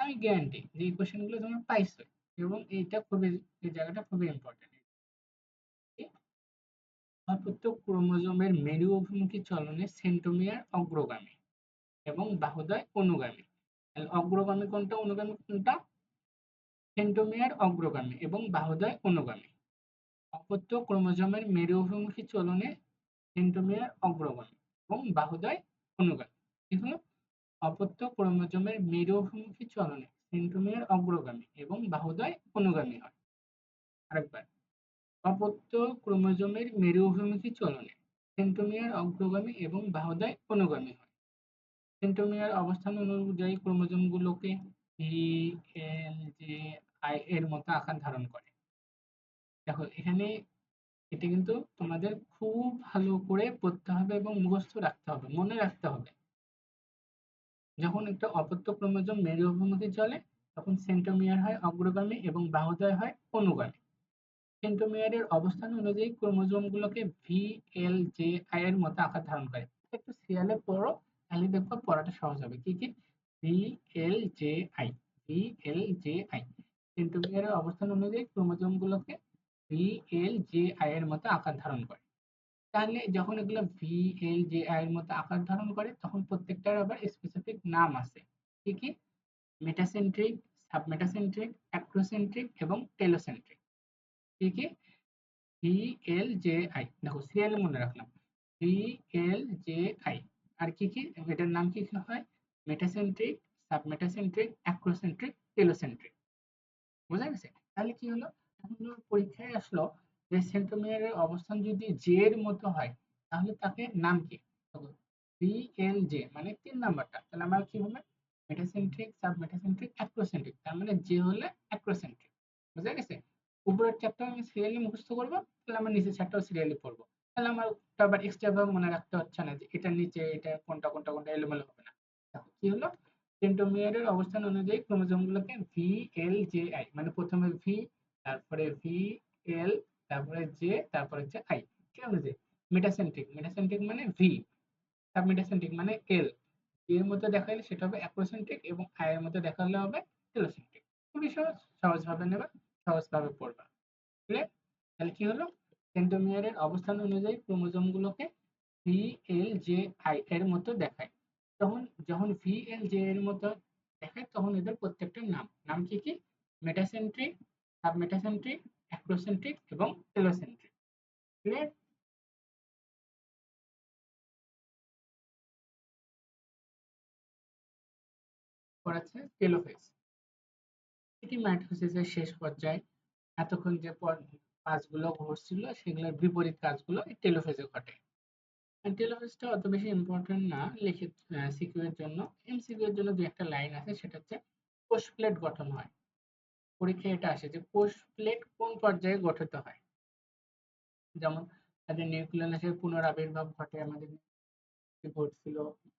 আমি গ্যারান্টি যে এই কোশ্চেন গুলো তোমরা পাইছোই, এবং এইটা খুবই, এই জায়গাটা খুবই ইম্পর্টেন্ট। প্রত্যেক ক্রোমোজোমের মেরু অভিমুখী চলনে সেন্ট্রোমিয়ার অগ্রগামী এবং বাহুদ্বয় অনুগামী। অগ্রগামী কোনটা, অনুগামী কোনটা? সেন্ট্রোমিয়ার অগ্রগামী এবং বাহুদ্বয় অনুগামী। অপত্য ক্রোমোজোমের মেরু অভিমুখী চলনে সেন্ট্রোমিয়ার অগ্রগামী এবং বাহুদ্বয় অনুগামী। কি হলো? অপত্য ক্রোমোজোমের মেরু অভিমুখী চলনে সেন্ট্রোমিয়ার অগ্রগামী এবং বাহুদ্বয় অনুগামী হয়। আরেকবার, অপত্য ক্রোমোজোমের মেরু অভিমুখী চলনে সেন্ট্রোমিয়ার অগ্রগামী এবং বাহুদ্বয় অনুগামী হয়। সেন্ট্রোমিয়ার অবস্থান অনুযায়ী ক্রোমোজোমগুলোকে ভি, এল, জে, আই এর মতো আকার ধারণ করে। দেখো এখানে এটা কিন্তু তোমাদের খুব ভালো করে পড়তে হবে এবং মুখস্থ রাখতে হবে, মনে রাখতে হবে। যখন একটা অপত্য ক্রোমোজোম মেরু অভিমুখী চলে তখন সেন্ট্রোমিয়ার হয় অগ্রগামী এবং বাহুদ্বয় হয় অনুগামী। সেন্ট্রোমিয়ারের অবস্থান অনুযায়ী ক্রোমোজোমগুলোকে ভি, এল, জে, আই এর মতো আকার ধারণ করে। একটু সিরিয়ালে পড়ো, তাহলে দেখবো পড়াটা সহজ হবে। কি কি? V, L, J, I, V, L, J, I. সেন্ট্রোমিয়ারের অবস্থান অনুযায়ী ক্রোমোজোমগুলোকে ভি, এল, জে, আই এর মতো আকার ধারণ করে। তাহলে যখন এগুলো ভি, এল, জে, আই এর মতো আকার ধারণ করে তখন প্রত্যেকটার আবার স্পেসিফিক নাম আছে। কি কি? মেটাসেন্ট্রিক, সাবমেটাসেন্ট্রিক, অ্যাক্রোসেন্ট্রিক এবং টেলোসেন্ট্রিক। কি কি? ভি, এল, জে, আই, দেখো সিরিয়ালে মনে রাখলাম, ভি, এল, জে, আই। আর কি কি এটার নাম কি কি হয়? Metacentric, submetacentric, acrocentric, telocentric. বোঝা গেছে? তাহলে কি হলো, এখন পরীক্ষায় আসলো যে সেন্ট্রোমিয়ারের অবস্থান যদি জে এর মতো হয় তাহলে তাকে নাম কি? ভি, এল, জে মানে 3 নাম্বারটা, তাহলে আমার কি হবে? মেটাসেন্ট্রিক, সাবমেটাসেন্ট্রিক, অ্যাক্রোসেন্ট্রিক, তার মানে জে হলে অ্যাক্রোসেন্ট্রিক। বুঝা গেছে? উপরের চারটা আমি সিরিয়ালি মুখস্থ করবো, তাহলে আমার নিচের চারটাও সিরিয়ালি পড়বো, তাহলে আমার আবার এক্সট্রা ভাবে মনে রাখতে হচ্ছে না যে এটা নিচে এটা কোনটা কোনটা কোনটা এলোমেলো হবে না। দেখো কি হলো, সেন্ট্রোমিয়ারের অবস্থান অনুযায়ী ক্রোমোজোমগুলোকে ভি, এল, জে, আই, মানে প্রথমে ভি, তারপরে ভি, এল, তারপরে জে, তারপরে হচ্ছে আই, ঠিক আছে? মেটাসেন্ট্রিক মানে ভি, সাবমেটাসেন্ট্রিক মানে এল। এর মধ্যে দেখালে সেটা হবে অ্যাক্রোসেন্ট্রিক এবং আই এর মধ্যে দেখালে হবে টেলোসেন্ট্রিক। খুবই সহজ, সহজভাবে নেবা, সহজভাবে পড়বা। ক্লিয়ার? তাহলে কি হলো? সেন্ট্রোমিয়ারের অবস্থান অনুযায়ী ক্রোমোজোম গুলোকে ভি, এল, জে, আই এর মতো দেখায়। যখন যখন ভি, এল, জে এর মতো দেখায় তখন এদের প্রত্যেকটার নাম কি কি? মেটাসেন্ট্রিক, সাবমেটাসেন্ট্রিক, অ্যাক্রোসেন্ট্রিক এবং টেলোসেন্ট্রিক। ক্লিয়ার? পড়াচ্ছে টেলোফেজ। এটি মাইটোসিসের শেষ পর্যায়ে। এতক্ষণ যে কাজগুলো ঘটছিল সেগুলোর বিপরীত কাজগুলো এই টেলোফেজে ঘটে। টেলোফেজটা অত বেশি ইম্পর্টেন্ট না লিখিত সিকিউ এর জন্য। এমসিকিউ এর জন্য দুই একটা লাইন আছে, সেটা হচ্ছে কোষ প্লেট গঠন হয়। পরীক্ষায় এটা আসে যে কোষ প্লেট কোন পর্যায়ে গঠিত হয়। যেমন তাদের নিউক্লিয়াসের পুনরাবির্ভাব ঘটে, আমাদের ঘটছিল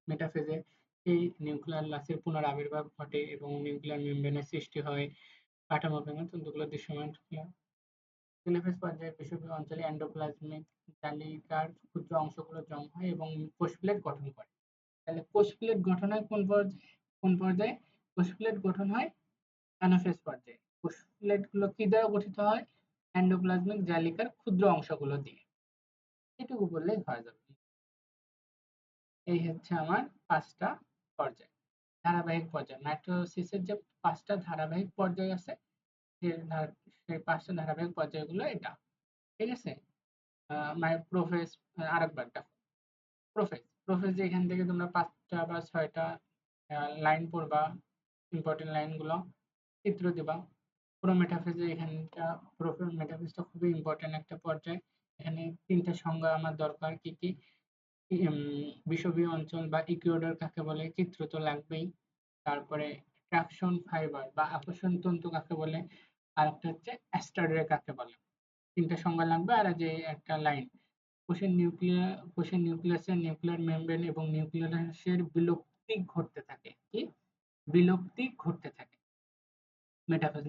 মেটাফেজে। এই নিউক্লিয়ার লাসের পুনরাবির্ভাব ঘটে এবং নিউক্লিয়ার মেমব্রেনের সৃষ্টি হয়, কাঠামো ভেঙে তন্তুগুলো দৃশ্যমান হয়। টেলোফেজ পর্যায়ে বিষুবীয় অঞ্চলে এন্ডোপ্লাজমিক জালিকার ক্ষুদ্র অংশগুলো জমা হয় এবং কোষ প্লেট গঠন করে। তাহলে কোষ প্লেট গঠন হয় কোন পর্যায়ে? কোন পর্যায়ে কোষ প্লেট গঠন হয়? অ্যানাফেজ পর্যায়ে। কোষ প্লেট গুলো কি দ্বারা গঠিত হয়? এন্ডোপ্লাজমিক জালিকার ক্ষুদ্র অংশগুলো দিয়ে। এটুকু বললেই হয়ে যাবে। এই হচ্ছে আমার 5টা পর্যায়, ধারাবাহিক পর্যায়। মাইটোসিসের যে 5টা ধারাবাহিক পর্যায় আছে, সেই 5টা ধারাবাহিক পর্যায়গুলো এটা। ঠিক আছে? প্রোফেজ, আরেকবার দেখো। প্রোফেজ যে এখান থেকে তোমরা 5টা বা 6টা লাইন পড়বা, ইম্পর্টেন্ট লাইনগুলো চিত্র দিবা। মেটাফেজে এখানটা মেটাফেজটা খুবই ইম্পর্টেন্ট একটা পর্যায়। এখানে 3টা সংজ্ঞা আমার দরকার। কি কি? বিষুবীয় অঞ্চল বা ইকুয়েডর কাকে বলে, চিত্র তো লাগবেই। তারপরে ট্রাকশন ফাইবার বা আকর্ষণ তন্তু কাকে বলে, আর একটা হচ্ছে অ্যাস্টাররে কাকে বলে। 3টা সংজ্ঞা লাগবে আর যে একটা লাইন। কোষের নিউক্লিয়াসে নিউক্লিয়ার মেমব্রেন এবং নিউক্লিয়াসের বিলুপ্তি ঘটতে থাকে। কি? বিলুপ্তি ঘটতে থাকে।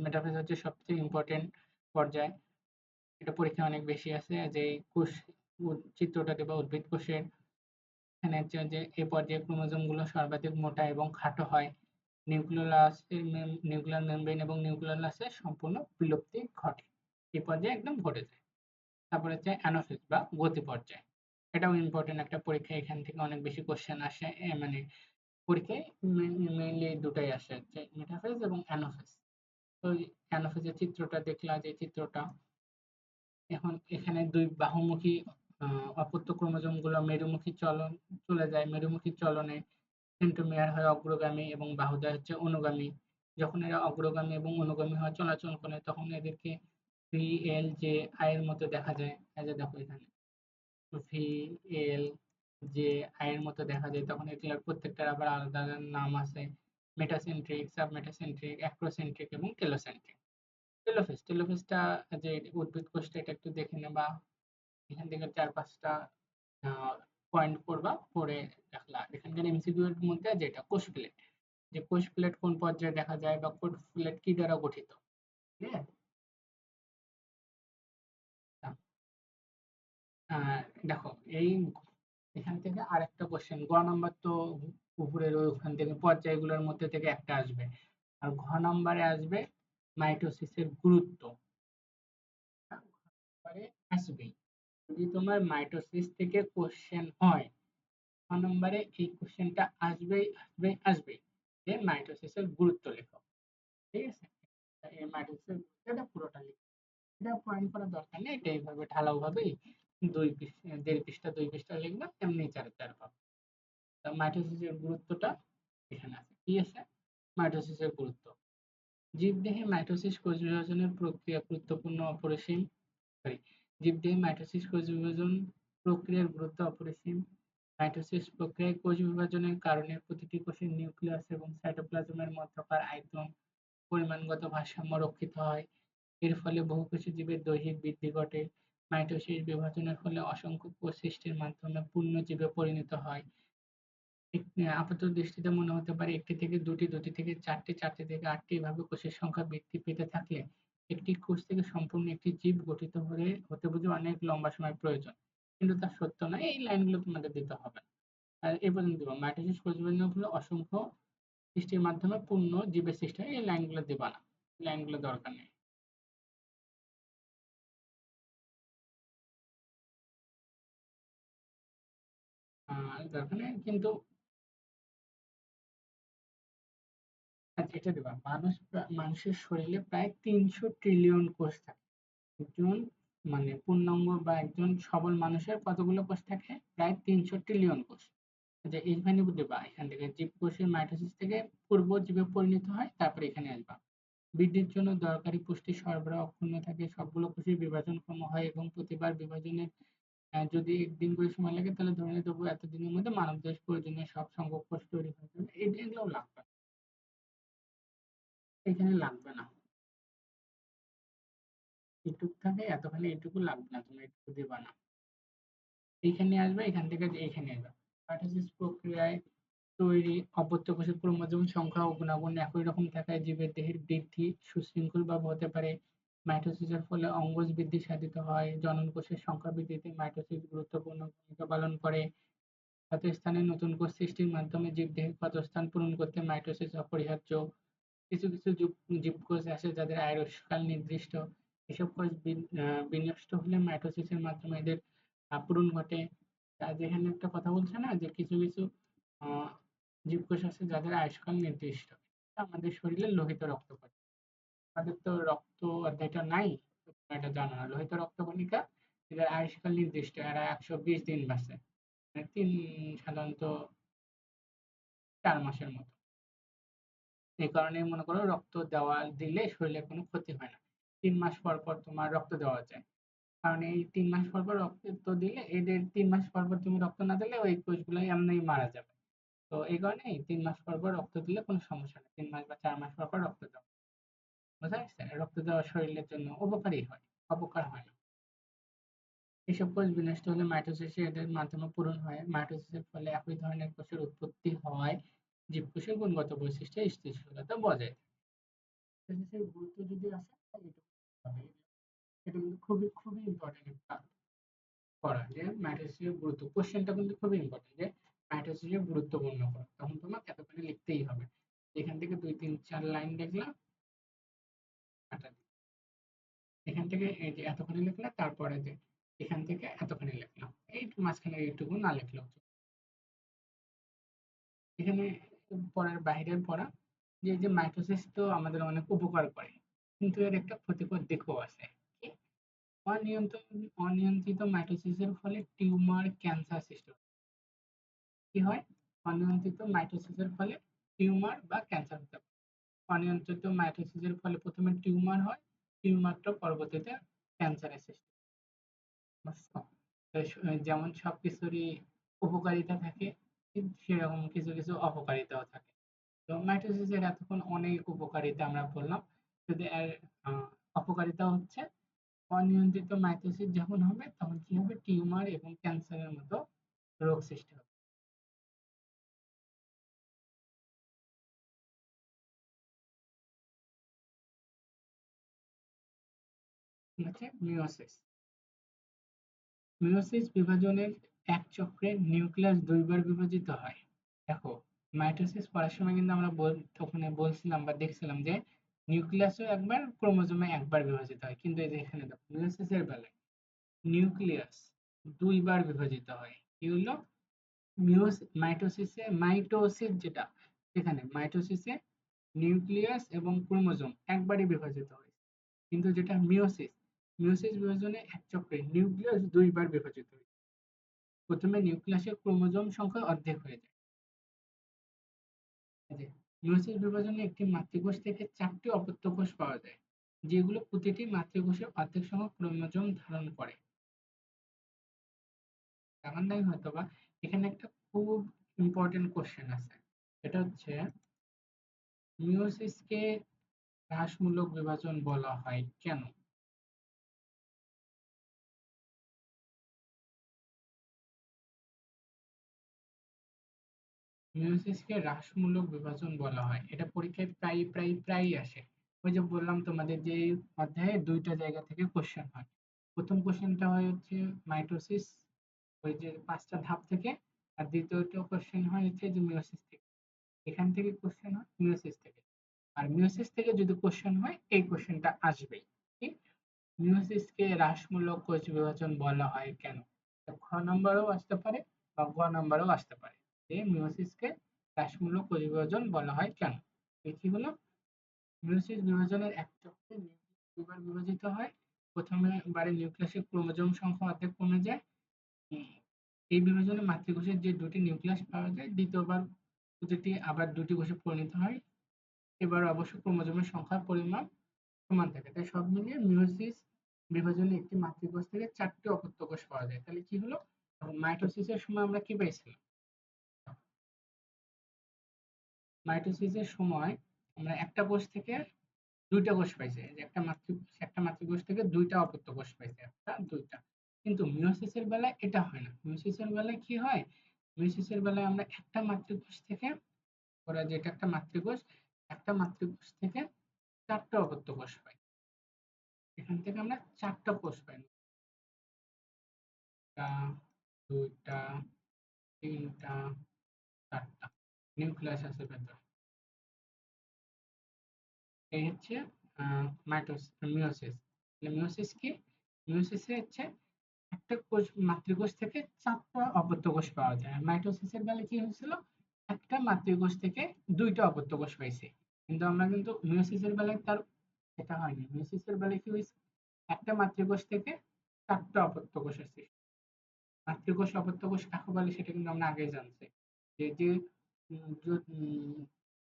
মেটাফেজ হচ্ছে সবচেয়ে ইম্পর্টেন্ট পর্যায়। এটা পরীক্ষা অনেক বেশি আছে। যে কোষ চিত্রটা দেবা উদ্ভিদ কোষের। এখানে হচ্ছে যে এই পর্যায়ে ক্রোমোজোম গুলো সর্বাধিক মোটা এবং খাটো হয়। নিউক্লিয়ার মেমব্রেন এবং নিউক্লিয়াসের সম্পূর্ণ বিলুপ্তি ঘটে। এই পর্যায়ে একদম ঘটে যায়। তারপরে হচ্ছে অ্যানাফেজ বা গতি পর্যায়। এটাও ইম্পর্টেন্ট একটা পরীক্ষা, এখান থেকে অনেক বেশি কোশ্চেন আসে। মানে পরীক্ষায় মেইনলি দুটাই আসে, হচ্ছে মেটাফেজ এবং অ্যানাফেজ। তো অ্যানাফেজের চিত্রটা দেখলা, যে চিত্রটা এখন এখানে দুই বাহুমুখী অপত্য ক্রোমোজোম গুলো মেরুমুখী চলে যায়। মেরুমুখী চলনে সেন্ট্রোমিয়ার হয় অগ্রগামী এবং বাহুদ্বয় হচ্ছে অনুগামী। যখন এরা অগ্রগামী এবং অনুগামী হয় চলাচল করে তখন এদেরকে ভি, এল, জে, আই এর মতো দেখা যায়। এই যে দেখো এখানে ভি, এল, জে, আই এর মতো দেখা যায়। তখন এগুলোর প্রত্যেকটার আবার আলাদা আলাদা নাম আছে। মেটাসেন্ট্রিক, সাবমেটাসেন্ট্রিক, অ্যাক্রোসেন্ট্রিক এবং টেলোসেন্ট্রিক। টেলোফেজটা যে উদ্ভিদ কোষটা, এটা একটু দেখে নেবা। এখান থেকে 4-5টা পয়েন্ট করবা, পরে দেখলা। এখানকার এমসিকিউ এর মধ্যে যেটা কোষ প্লেট, যে কোষ প্লেট কোন পর্যায়ে দেখা যায় বা কোষ প্লেট কি দ্বারা গঠিত। ঠিক আছে? দেখো এই এখান থেকে আরেকটা কোশ্চেন, গ নাম্বার তো উপরের ওখান থেকে পর্যায়গুলোর মধ্যে থেকে একটা আসবে, আর ঘ নাম্বারে আসবে মাইটোসিসের গুরুত্ব। আসবেই। যদি তোমার মাইটোসিস থেকে কোশ্চেন হয়, ক নম্বরে এই কোশ্চেনটা আসবেই যে মাইটোসিসের গুরুত্ব লেখো। ঠিক আছে? এই মাইটোসিসের গুরুত্বটা পুরোটা লিখো। এটা পয়েন্ট করার দরকার নেই, এটা এইভাবে ঢালাও ভাবেই 1.5 পৃষ্ঠা 2 পৃষ্ঠা লিখবা, এমনি 4 পাবে। মাইটোসিসের গুরুত্বটা এখানে আছে। কি আছে? মাইটোসিসের গুরুত্ব। জীবদেহে মাইটোসিস কোষ বিভাজনের প্রক্রিয়া গুরুত্বপূর্ণ অপরিসীম। সরি, জীবদেহে মাইটোসিস কোষ বিভাজন প্রক্রিয়ার গুরুত্ব অপরিসীম। মাইটোসিস প্রক্রিয়ায় কোষ বিভাজনের কারণে প্রতিটি কোষের নিউক্লিয়াস এবং সাইটোপ্লাজমের মধ্যকার আয়তন পরিমাণগত ভারসাম্য রক্ষিত হয়। এর ফলে বহুকোষী জীবের দৈহিক বৃদ্ধি ঘটে। মাইটোসিস বিভাজনের ফলে অসংখ্য কোষ সৃষ্টির মাধ্যমে পূর্ণজীবে পরিণত হয়। আপাতদৃষ্টিতে মনে হতে পারে একটি থেকে দুটি, দুটি থেকে চারটি, চারটি থেকে আটটি এভাবে কোষের সংখ্যা বৃদ্ধি পেতে থাকলে একটি কোষ থেকে সম্পূর্ণ একটি জীব গঠিত হতে বুঝি অনেক লম্বা সময় প্রয়োজন। কিন্তু তা সত্য নয়। এই লাইনগুলো তোমাদের দিতে হবে না। এই পর্যন্ত দিবা। মাইটোসিস কোষ বিভাজনের ফলে অসংখ্য সৃষ্টির মাধ্যমে পূর্ণ জীবের সৃষ্টি হয়। এই লাইনগুলো দিবা না। এই লাইনগুলো দরকার নেই। দরকার নেই কিন্তু আচ্ছা এটা দিবা। মানুষের শরীরে প্রায় ৩০০ ট্রিলিয়ন কোষ থাকে। একজন মানে পূর্ণাঙ্গ বা একজন সবল মানুষের কতগুলো কোষ থাকে? প্রায় ৩০০ ট্রিলিয়ন কোষ। আচ্ছা এইখানে দিবা। এখান থেকে জীবকোষের মাইটোসিস থেকে পূর্ব জীবে পরিণত হয়, তারপরে এখানে আসবা। বৃদ্ধির জন্য দরকারি পুষ্টি সরবরাহ অক্ষুণ্ণ থাকে, সবগুলো কোষের বিভাজন কম হয় এবং প্রতিবার বিভাজনের যদি ১ দিন করে সময় লাগে তাহলে ধরে নিতে হবে এত দিনের মধ্যে মানবদেহ প্রয়োজনীয় সব সংখ্যক কোষ তৈরি হয়ে যাবে। এগুলোও লাগবে না। এখানে লাগবে না। এটুক থাকে এতখানি এটুকু লাগবে না, তুমি এটুকু দিবা না। এইখানে আসবে, এখান থেকে এইখানে আসবে। মাইটোসিস প্রক্রিয়ায় তৈরি অপত্য কোষের ক্রোমোজোম সংখ্যা ও গুণাগুণ একই রকম থাকায় জীবের দেহের বৃদ্ধি সুশৃঙ্খলভাবে হতে পারে। মাইটোসিসের ফলে অঙ্গজ বৃদ্ধি সাধিত হয়। জনন কোষের সংখ্যা বৃদ্ধিতে মাইটোসিস গুরুত্বপূর্ণ ভূমিকা পালন করে। ক্ষত স্থানে নতুন কোষ সৃষ্টির মাধ্যমে জীবদেহের ক্ষতস্থান পূরণ করতে মাইটোসিস অপরিহার্য। কিছু কিছু জীবকোষ আছে যাদের আয়ুষ্কাল নির্দিষ্ট। এসব কোষ বিনষ্ট হলে মাইটোসিসের মাধ্যমে এদের পূরণ ঘটে। যেখানে একটা কথা বলছে না যে কিছু কিছু আহ, জীবকোষ আছে যাদের আয়ুষ্কাল নির্দিষ্ট। আমাদের শরীরে লোহিত রক্ত কণিকা, আমাদের তো রক্ত অধ্যায়টা নাই, তো তোমরা এটা জানো না। লোহিত রক্ত কণিকা এদের আয়ুষ্কাল নির্দিষ্ট, এরা ১২০ দিন বাঁচে। মানে সাধারণত ৪ মাসের মতো। এই কারণে মনে করো রক্ত দিলে শরীরে কোনো ক্ষতি হয় না। ৩ মাস পর পর তোমার রক্ত দেওয়া যায়। কারণ এই ৩ মাস পর পর রক্ত দিলে, এদের ৩ মাস পর পর তুমি রক্ত না দিলে ওই কোষগুলো এমনিই মারা যাবে। তো এই কারণেই ৩ মাস পর পর রক্ত দিলে কোনো সমস্যা নেই। ৩ মাস বা ৪ মাস পর পর রক্ত দাও। বোঝা যাচ্ছে? রক্ত দেওয়া শরীরের জন্য উপকারী হয়, অপকার হয় না। এসব কোষ বিনষ্ট হলে মাইটোসিসে এদের মাধ্যমে পূরণ হয়। মাইটোসিসের ফলে একই ধরনের কোষের উৎপত্তি হওয়ায় জীবকোষের গুণগত বৈশিষ্ট্য স্থিতিশীলতা বজায় থাকে। মাইটোসিসের গুরুত্ব যদি আসে তাহলে এটুকু হবে। এটা কিন্তু খুবই খুবই ইম্পর্টেন্ট একটা পড়া, যে মাইটোসিসের গুরুত্ব। কোশ্চেনটা কিন্তু খুবই ইম্পর্টেন্ট, যে মাইটোসিসের গুরুত্ব বর্ণনা করো। তখন তোমাকে এতখানি লিখতেই হবে। এখান থেকে ২, ৩, ৪ লাইন লিখলাম, কাটা দিই। এখান থেকে এই যে এতখানি লিখলে, তারপরে যে এখান থেকে এতখানি লিখলাম। এই মাঝখানে এইটুকু না লিখলেও চলবে। এখানে পড়ার বাইরের পড়া, যে এই যে মাইটোসিস তো আমাদের অনেক উপকার করে, কিন্তু এর একটা ক্ষতিকর দিকও আছে। কি? অনিয়ন্ত্রিত মাইটোসিসের ফলে টিউমার, ক্যান্সার সৃষ্টি হয়। কি হয়? অনিয়ন্ত্রিত মাইটোসিসের ফলে টিউমার বা ক্যান্সার হতে পারে। অনিয়ন্ত্রিত মাইটোসিসের ফলে প্রথমে টিউমার হয়, টিউমারটা পরবর্তীতে ক্যান্সারের সৃষ্টি হয়। বুঝছো? যেমন সবকিছুরই উপকারিতা থাকে, ঠিক সেরকম কিছু কিছু অপকারিতাও থাকে। তো মাইটোসিসের এতক্ষণ অনেক উপকারিতা আমরা বললাম। যদি এর আহ, অপকারিতা হচ্ছে, অনিয়ন্ত্রিত মাইটোসিস যখন হবে তখন কি হবে? টিউমার এবং ক্যান্সারের মতো রোগ সৃষ্টি হবে। হচ্ছে মিয়োসিস। মিয়োসিস বিভাজনের এক চক্রে নিউক্লিয়াস ২ বার বিভাজিত হয়। দেখো, মাইটোসিস পড়ার সময় কিন্তু আমরা ওখানে বলছিলাম বা দেখছিলাম যে নিউক্লিয়াসও একবার, ক্রোমোজোমে একবার বিভাজিত হয়। কিন্তু এই যে এখানে দেখো মিয়োসিসের বেলায় নিউক্লিয়াস ২ বার বিভাজিত হয়। কি হলো? মাইটোসিস যেটা, সেখানে মাইটোসিসে নিউক্লিয়াস এবং ক্রোমোজোম একবারই বিভাজিত হয়। কিন্তু যেটা মিয়োসিস, মিয়োসিস বিভাজনে এক চক্রে নিউক্লিয়াস ২ বার বিভাজিত হয়। প্রথমে নিউক্লিয়াসের ক্রোমোজোম সংখ্যা অর্ধেক হয়ে যায়। এই যে মিয়োসিস বিভাজনে একটি মাতৃকোষ থেকে ৪টি অপত্য কোষ পাওয়া যায়, যেগুলো প্রতিটি মাতৃকোষে অর্ধেক সংখ্যক ক্রোমোজোম ধারণ করে। আমার নাই হয়তোবা। এখানে একটা খুব ইম্পর্টেন্ট কোশ্চেন আছে। এটা হচ্ছে, মিয়োসিসকে হ্রাসমূলক বিভাজন বলা হয় কেন? মিয়োসিসকে হ্রাসমূলক বিভাজন বলা হয়, এটা পরীক্ষায় প্রায়ই আসে। ওই যে বললাম তোমাদের যে এই অধ্যায়ে ২টা জায়গা থেকে কোশ্চেন হয়। প্রথম কোশ্চেনটা হয় হচ্ছে মাইটোসিস ওই যে 5টা ধাপ থেকে। আর দ্বিতীয়টা কোশ্চেন হয় হচ্ছে যে মিয়োসিস থেকে। এখান থেকে কোশ্চেন হয় মিয়োসিস থেকে। আর মিয়োসিস থেকে যদি কোশ্চেন হয় এই কোশ্চেনটা আসবেই। কি? মিয়োসিসকে হ্রাসমূলক কোষ বিভাজন বলা হয় কেন? খ নম্বরেও আসতে পারে বা গ নম্বরেও আসতে পারে। যে মিয়োসিসকে হ্রাসমূলক কোষ বিভাজন বলা হয় কেন? কি হলো? মিয়োসিস বিভাজনের এক চক্রে নিউক্লিয়াস দুবার বিভাজিত হয়। প্রথমে বারে নিউক্লিয়াসের ক্রোমোজোম সংখ্যা অর্ধেক কমে যায়। উম, এই বিভাজনে মাতৃকোষের যে দুটি নিউক্লিয়াস পাওয়া যায়, দ্বিতীয়বার প্রতিটি আবার দুটি কোষে পরিণত হয়। এবার অবশ্য ক্রোমোজোমের সংখ্যার পরিমাণ সমান থাকে। তাই সব মিলিয়ে মিয়োসিস বিভাজনে একটি মাতৃকোষ থেকে 4টি অপত্য কোষ পাওয়া যায়। তাহলে কি হলো? মাইটোসিসের সময় আমরা কি পাইছিলাম? মাইটোসিসের সময় আমরা একটা কোষ থেকে 2টা কোষ পাইছি। যে একটা মাতৃকোষ থেকে 2টা অপত্য কোষ পাইছি। একটা 2টা। কিন্তু মিয়োসিসের বেলায় এটা হয় না। মিয়োসিসের বেলায় কি হয়? মিয়োসিসের বেলায় আমরা একটা মাতৃকোষ থেকে, ওরা যেটা একটা মাতৃকোষ, একটা মাতৃকোষ থেকে 4টা অপত্য কোষ পাই। এখান থেকে আমরা 4টা কোষ পাই। 1টা, 2টা, 3টা, 4টা নিউক্লিয়াস আছে ভেতরে। এই হচ্ছে মিয়োসিস। মিয়োসিস কি? মিয়োসিসে হচ্ছে একটা কোষ মাতৃকোষ থেকে 4টা অপত্য কোষ পাওয়া যায়। মাইটোসিসের বেলায় কি হয়েছিল? একটা মাতৃকোষ থেকে 2টা অপত্য কোষ পাইছি। কিন্তু আমরা কিন্তু মিয়োসিসের বেলায় তার এটা হয়নি। মিয়োসিসের বেলায় কি হয়েছে? একটা মাতৃকোষ থেকে 4টা অপত্য কোষ আছে। মাতৃকোষ অপত্য কোষ কাকে বলে সেটা কিন্তু আমরা আগেই জানছি। যে যে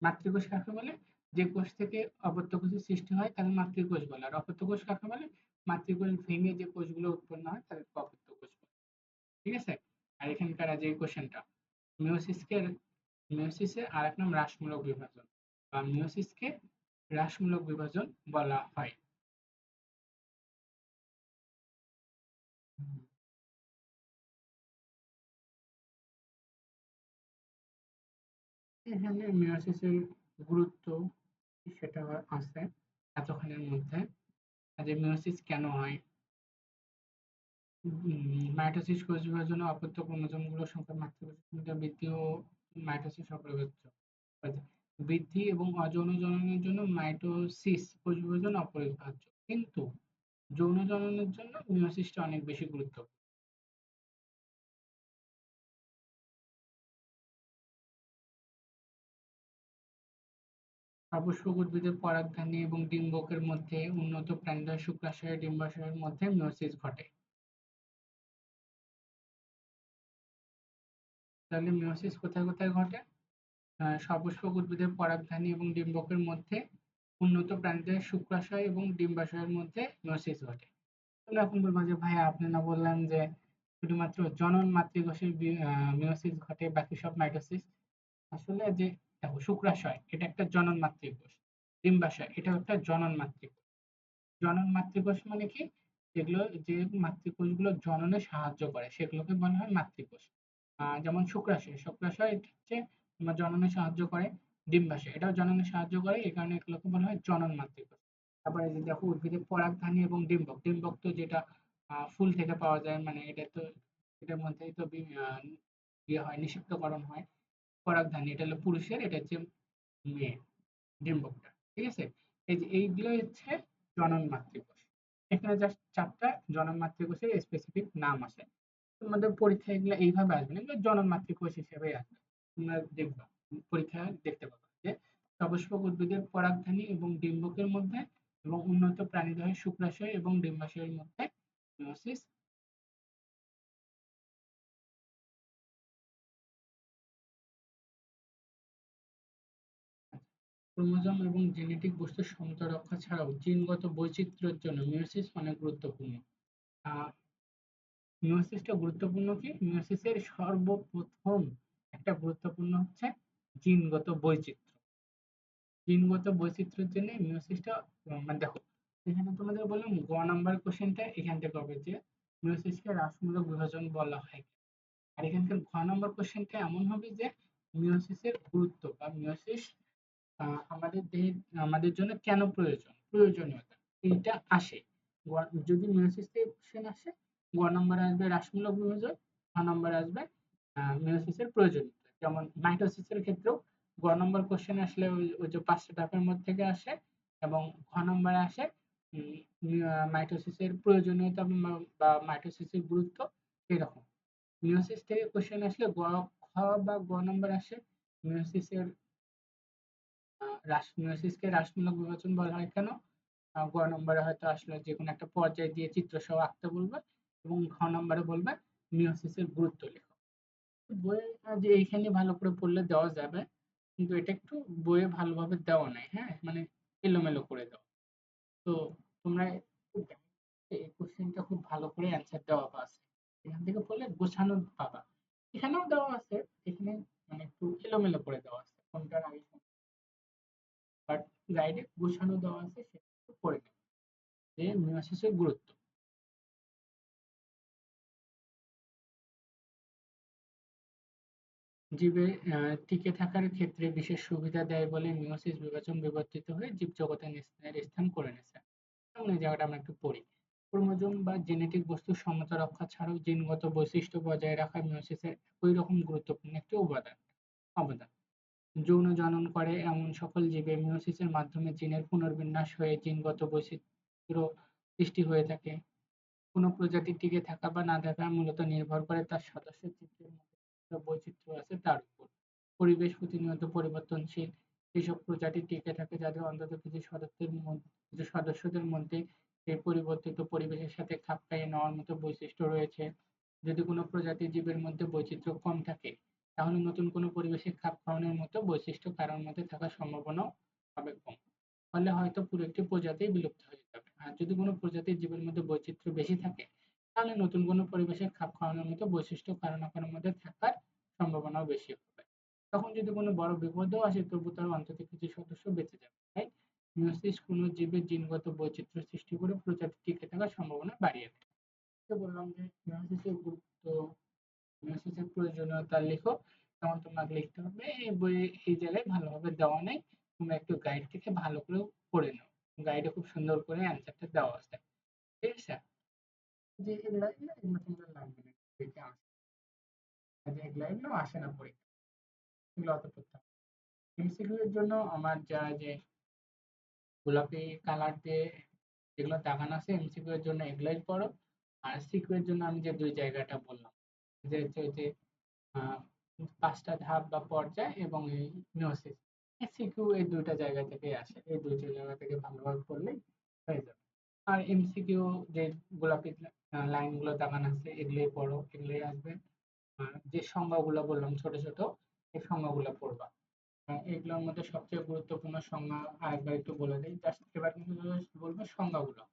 মাতৃকোষ কাকে বলে? যে কোষ থেকে অপত্য কোষের সৃষ্টি হয় তাকে মাতৃকোষ বলে। আর অপত্য কোষ কাকে বলে? মাতৃকোষ ভেঙে যে কোষগুলো উৎপন্ন হয় তাদেরকে অপত্য কোষ বলে। ঠিক আছে? আর এখানকার যে কোশ্চেনটা, মিয়োসিসকে মিয়োসিসের আরেক নাম হ্রাসমূলক বিভাজন বা মিয়োসিসকে হ্রাসমূলক বিভাজন বলা হয়। এখানে মিয়োসিসের গুরুত্ব সেটা আছে এতখানের মধ্যে। যে মিয়োসিস কেন হয়? মাইটোসিস কোষ বিভাজনে অপত্য ক্রোমোজোমগুলোর সংখ্যা মাতৃকোষের বৃদ্ধি ও মাইটোসিস অপরিহার্য। বৃদ্ধি এবং অযৌন জননের জন্য মাইটোসিস কোষ বিভাজন অপরিহার্য। কিন্তু যৌন জননের জন্য মিয়োসিসটা অনেক বেশি গুরুত্বপূর্ণ। সপুষ্পক উদ্ভিদের পরাগধানী এবং ডিম্বকের মধ্যে উন্নত প্রাণীদ্বয় শুক্রাশয় ডিম্বাশয়ের মধ্যে মিয়োসিস ঘটে। তাহলে মিয়োসিস কোথায় কোথায় ঘটে? সপুষ্পক উদ্ভিদের পরাগধানী এবং ডিম্বকের মধ্যে উন্নত প্রাণীদের শুক্রাশয় এবং ডিম্বাশয়ের মধ্যে মিয়োসিস ঘটে। তাহলে এখন বলবো যে ভাইয়া আপনি না বললেন যে শুধুমাত্র জনন মাতৃকোষে মিয়োসিস ঘটে, বাকি সব মাইটোসিস। আসলে যে দেখো, শুক্রাশয় এটা একটা জনন মাতৃকোষ, ডিম্বাশয় এটাও একটা জনন মাতৃকোষ। জনন মাতৃকোষ মানে কি? যেগুলো যে মাতৃকোষগুলো জননে সাহায্য করে সেগুলোকে বলা হয় মাতৃকোষ। যেমন শুক্রাশয়, শুক্রাশয় এটা হচ্ছে তোমার জননে সাহায্য করে। ডিম্বাশয় এটাও জননে সাহায্য করে, এই কারণে এগুলোকে বলা হয় জনন মাতৃকোষ। তারপরে যে দেখো উদ্ভিদের পরাগধানী এবং ডিম্বক, ডিম্বক তো যেটা ফুল থেকে পাওয়া যায়, মানে এটা তো এটার মধ্যেই তো ইয়ে হয়, নিষিক্তকরণ হয়। পরাগধানী এটা হলো পুরুষের, এটা হচ্ছে মেয়ে, ডিম্বকটা। ঠিক আছে? এই যে এইগুলো হচ্ছে জনন মাতৃকোষ। এখানে জাস্ট 4টা জনন মাতৃকোষের স্পেসিফিক নাম আছে। তোমাদের পরীক্ষায় এগুলো এইভাবে আসবে না, এগুলো জনন মাতৃকোষ হিসেবেই আসবে। তোমরা দেখবা পরীক্ষায় দেখতে পাবা যে সপুষ্পক উদ্ভিদের পরাগধানী এবং ডিম্বকের মধ্যে এবং উন্নত প্রাণীদেহের শুক্রাশয় এবং ডিম্বাশয়ের মধ্যে মিয়োসিস। ক্রোমোজোম এবং জেনেটিক বস্তুর সমতা রক্ষা ছাড়াও জিনগত বৈচিত্র্যের জন্য মিয়োসিস অনেক গুরুত্বপূর্ণ। আহ মিয়োসিসটা গুরুত্বপূর্ণ কি? মিয়োসিসের সর্বপ্রথম একটা গুরুত্বপূর্ণ হচ্ছে জিনগত বৈচিত্র্য। জিনগত বৈচিত্র্যের জন্য মিয়োসিসটা মানে দেখো, এখানে তোমাদের বললাম গ নাম্বার কোশ্চেনটা এখান থেকে হবে যে মিয়োসিসকে হ্রাসমূলক বিভাজন বলা হয়। আর এখানকার ঘ নম্বর কোশ্চেনটা এমন হবে যে মিয়োসিসের গুরুত্ব বা মিয়োসিস আমাদের দেহে আমাদের জন্য কেন প্রয়োজন, প্রয়োজনীয়তা এইটা আসে। যদি মিয়োসিস থেকে কোশ্চেন আসে, গ নম্বরে আসবে হ্রাসমূলক বিভাজন, নম্বরে আসবে মিয়োসিসের প্রয়োজনীয়তা। যেমন মাইটোসিসের ক্ষেত্রেও গ নম্বর কোশ্চেন আসলে ওই যে ৫ টা ধাপের মধ্যে থেকে আসে এবং ঘ নম্বরে আসে মাইটোসিসের প্রয়োজনীয়তা বা মাইটোসিসের গুরুত্ব এরকম। মিয়োসিস থেকে কোশ্চেন আসলে খ বা গ নম্বর আসে মিয়োসিসের মিয়োসিসকে রাশিমূলক বিভাজন বলা হয় কেন? গ নম্বরে হয়তো আসলে যেকোনো একটা পর্যায় দিয়ে চিত্র সহ আঁকতে বলবে এবং ঘ নম্বরে বলবে মিয়োসিসের গুরুত্ব লেখো। বইয়ে যে এইখানে ভালো করে পড়লে দেওয়া যাবে, কিন্তু এটা একটু বইয়ে ভালোভাবে দেওয়া নাই, হ্যাঁ? মানে এলোমেলো করে দেওয়া। তো তোমরা একটু এই কোশ্চেনটা খুব ভালো করে অ্যান্সার দেওয়া আছে। এখান থেকে পড়লে গোছানো পাবা। এখানেও দেওয়া আছে, এখানে মানে একটু এলোমেলো করে দেওয়া আছে। কোনটার আগে বাট গাইডে গোছানো দেওয়া আছে, সেটা একটু পড়ে নেবে যে মিয়োসিসের গুরুত্ব। জীবে টিকে থাকার ক্ষেত্রে বিশেষ সুবিধা দেয় বলে মিয়োসিস বিভাজন বিবর্তিত হয়ে জীবজগতে নিজের স্থান করে নিয়েছে। যেমন এই জায়গাটা আমরা একটু পড়ি। ক্রোমোজোম বা জেনেটিক বস্তুর সমতা রক্ষা ছাড়াও জিনগত বৈশিষ্ট্য বজায় রাখা মিয়োসিসের একই রকম গুরুত্বপূর্ণ একটি অবদান। যৌন জনন করে এমন সকল জীবে মিয়োসিসের মাধ্যমে জিনের পুনর্বিন্যাস হয়ে জিনগত বৈচিত্র্য সৃষ্টি হয়ে থাকে। কোনো প্রজাতি টিকে থাকা বা না থাকা মূলত নির্ভর করে তার সদস্য চিত্রের মধ্যে যে বৈচিত্র্য আছে তার উপর। পরিবেশ প্রতিনিয়ত পরিবর্তনশীল। যেসব প্রজাতি টিকে থাকে যাদের অন্তত কিছু সদস্যদের মধ্যে এই পরিবর্তিত পরিবেশের সাথে খাপ খাইয়ে নেওয়ার মতো বৈশিষ্ট্য রয়েছে। যদি কোনো প্রজাতির জীবের মধ্যে বৈচিত্র্য কম থাকে, তাহলে নতুন কোনো পরিবেশে খাপ খাওয়ানোর মতো বৈশিষ্ট্য কারোর মধ্যে থাকার সম্ভাবনাও হবে কম। ফলে হয়তো পুরো একটি প্রজাতি বিলুপ্ত হয়ে যাবে। আর যদি কোনো প্রজাতির জীবের মধ্যে বৈচিত্র্য বেশি থাকে, তাহলে নতুন কোনো পরিবেশে খাপ খাওয়ানোর মতো বৈশিষ্ট্য কারো না কারোর মধ্যে থাকার সম্ভাবনাও বেশি হবে। তখন যদি কোনো বড় বিপদও আসে, তবু তার অন্তত কিছু সদস্য বেঁচে যাবে। তাই মিয়োসিস কোনো জীবের জিনগত বৈচিত্র্য সৃষ্টি করে প্রজাতি টিকে থাকার সম্ভাবনা বাড়িয়ে দেয়। তো বললাম যে মিয়োসিসের গুরুত্ব, মিয়োসিসের প্রয়োজনীয়তা লেখো। যেমন তোমাকে লিখতে হবে এই বইয়ে এই জায়গায় ভালোভাবে দেওয়া নেই, তোমরা একটু গাইড থেকে ভালো করে পড়ে নাও। গাইডে খুব সুন্দর করে অ্যান্সারটা দেওয়া আছে, ঠিক আছে? যে এগুলা এগুলা এগুলো তোমাদের লাগবে না, দেখে আসে যে এগুলো আসে না পরীক্ষা, এগুলো অত পড়তে হবে। এমসিকিউ এর জন্য আমার যা যে গোলাপি কালার দিয়ে যেগুলো দাগানো আছে এমসিকিউ এর জন্য এগুলাই পড়ো। আর সিকিউ এর জন্য আমি যে দুই জায়গাটা বললাম, যে হচ্ছে ওই যে আহ, ৫টা ধাপ বা পর্যায় এবং এই মিয়োসিস, সিকিউ এই দুইটা জায়গা থেকে আসে। এই দুইটা জায়গা থেকে ভালোভাবে পড়লেই হয়ে যাবে। আর এমসিকিউ যে গোলাপি লাইনগুলো দাগানো আছে এগুলোই পড়ো, এগুলোই আসবে। যে সংজ্ঞাগুলো বললাম ছোট ছোট, এই সংজ্ঞাগুলো পড়বা। এগুলোর মধ্যে সবচেয়ে গুরুত্বপূর্ণ সংজ্ঞা আরেকবার একটু বলে দিই, জাস্ট এবার কিন্তু just বলবো সংজ্ঞাগুলো।